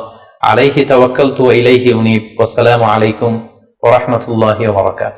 আলাইহি তাওয়াক্কালতু ওয়া ইলাইহি উনীব। ওয়াসসালামু আলাইকুম ওয়া রাহমাতুল্লাহি ওয়া বারাকাতুহু।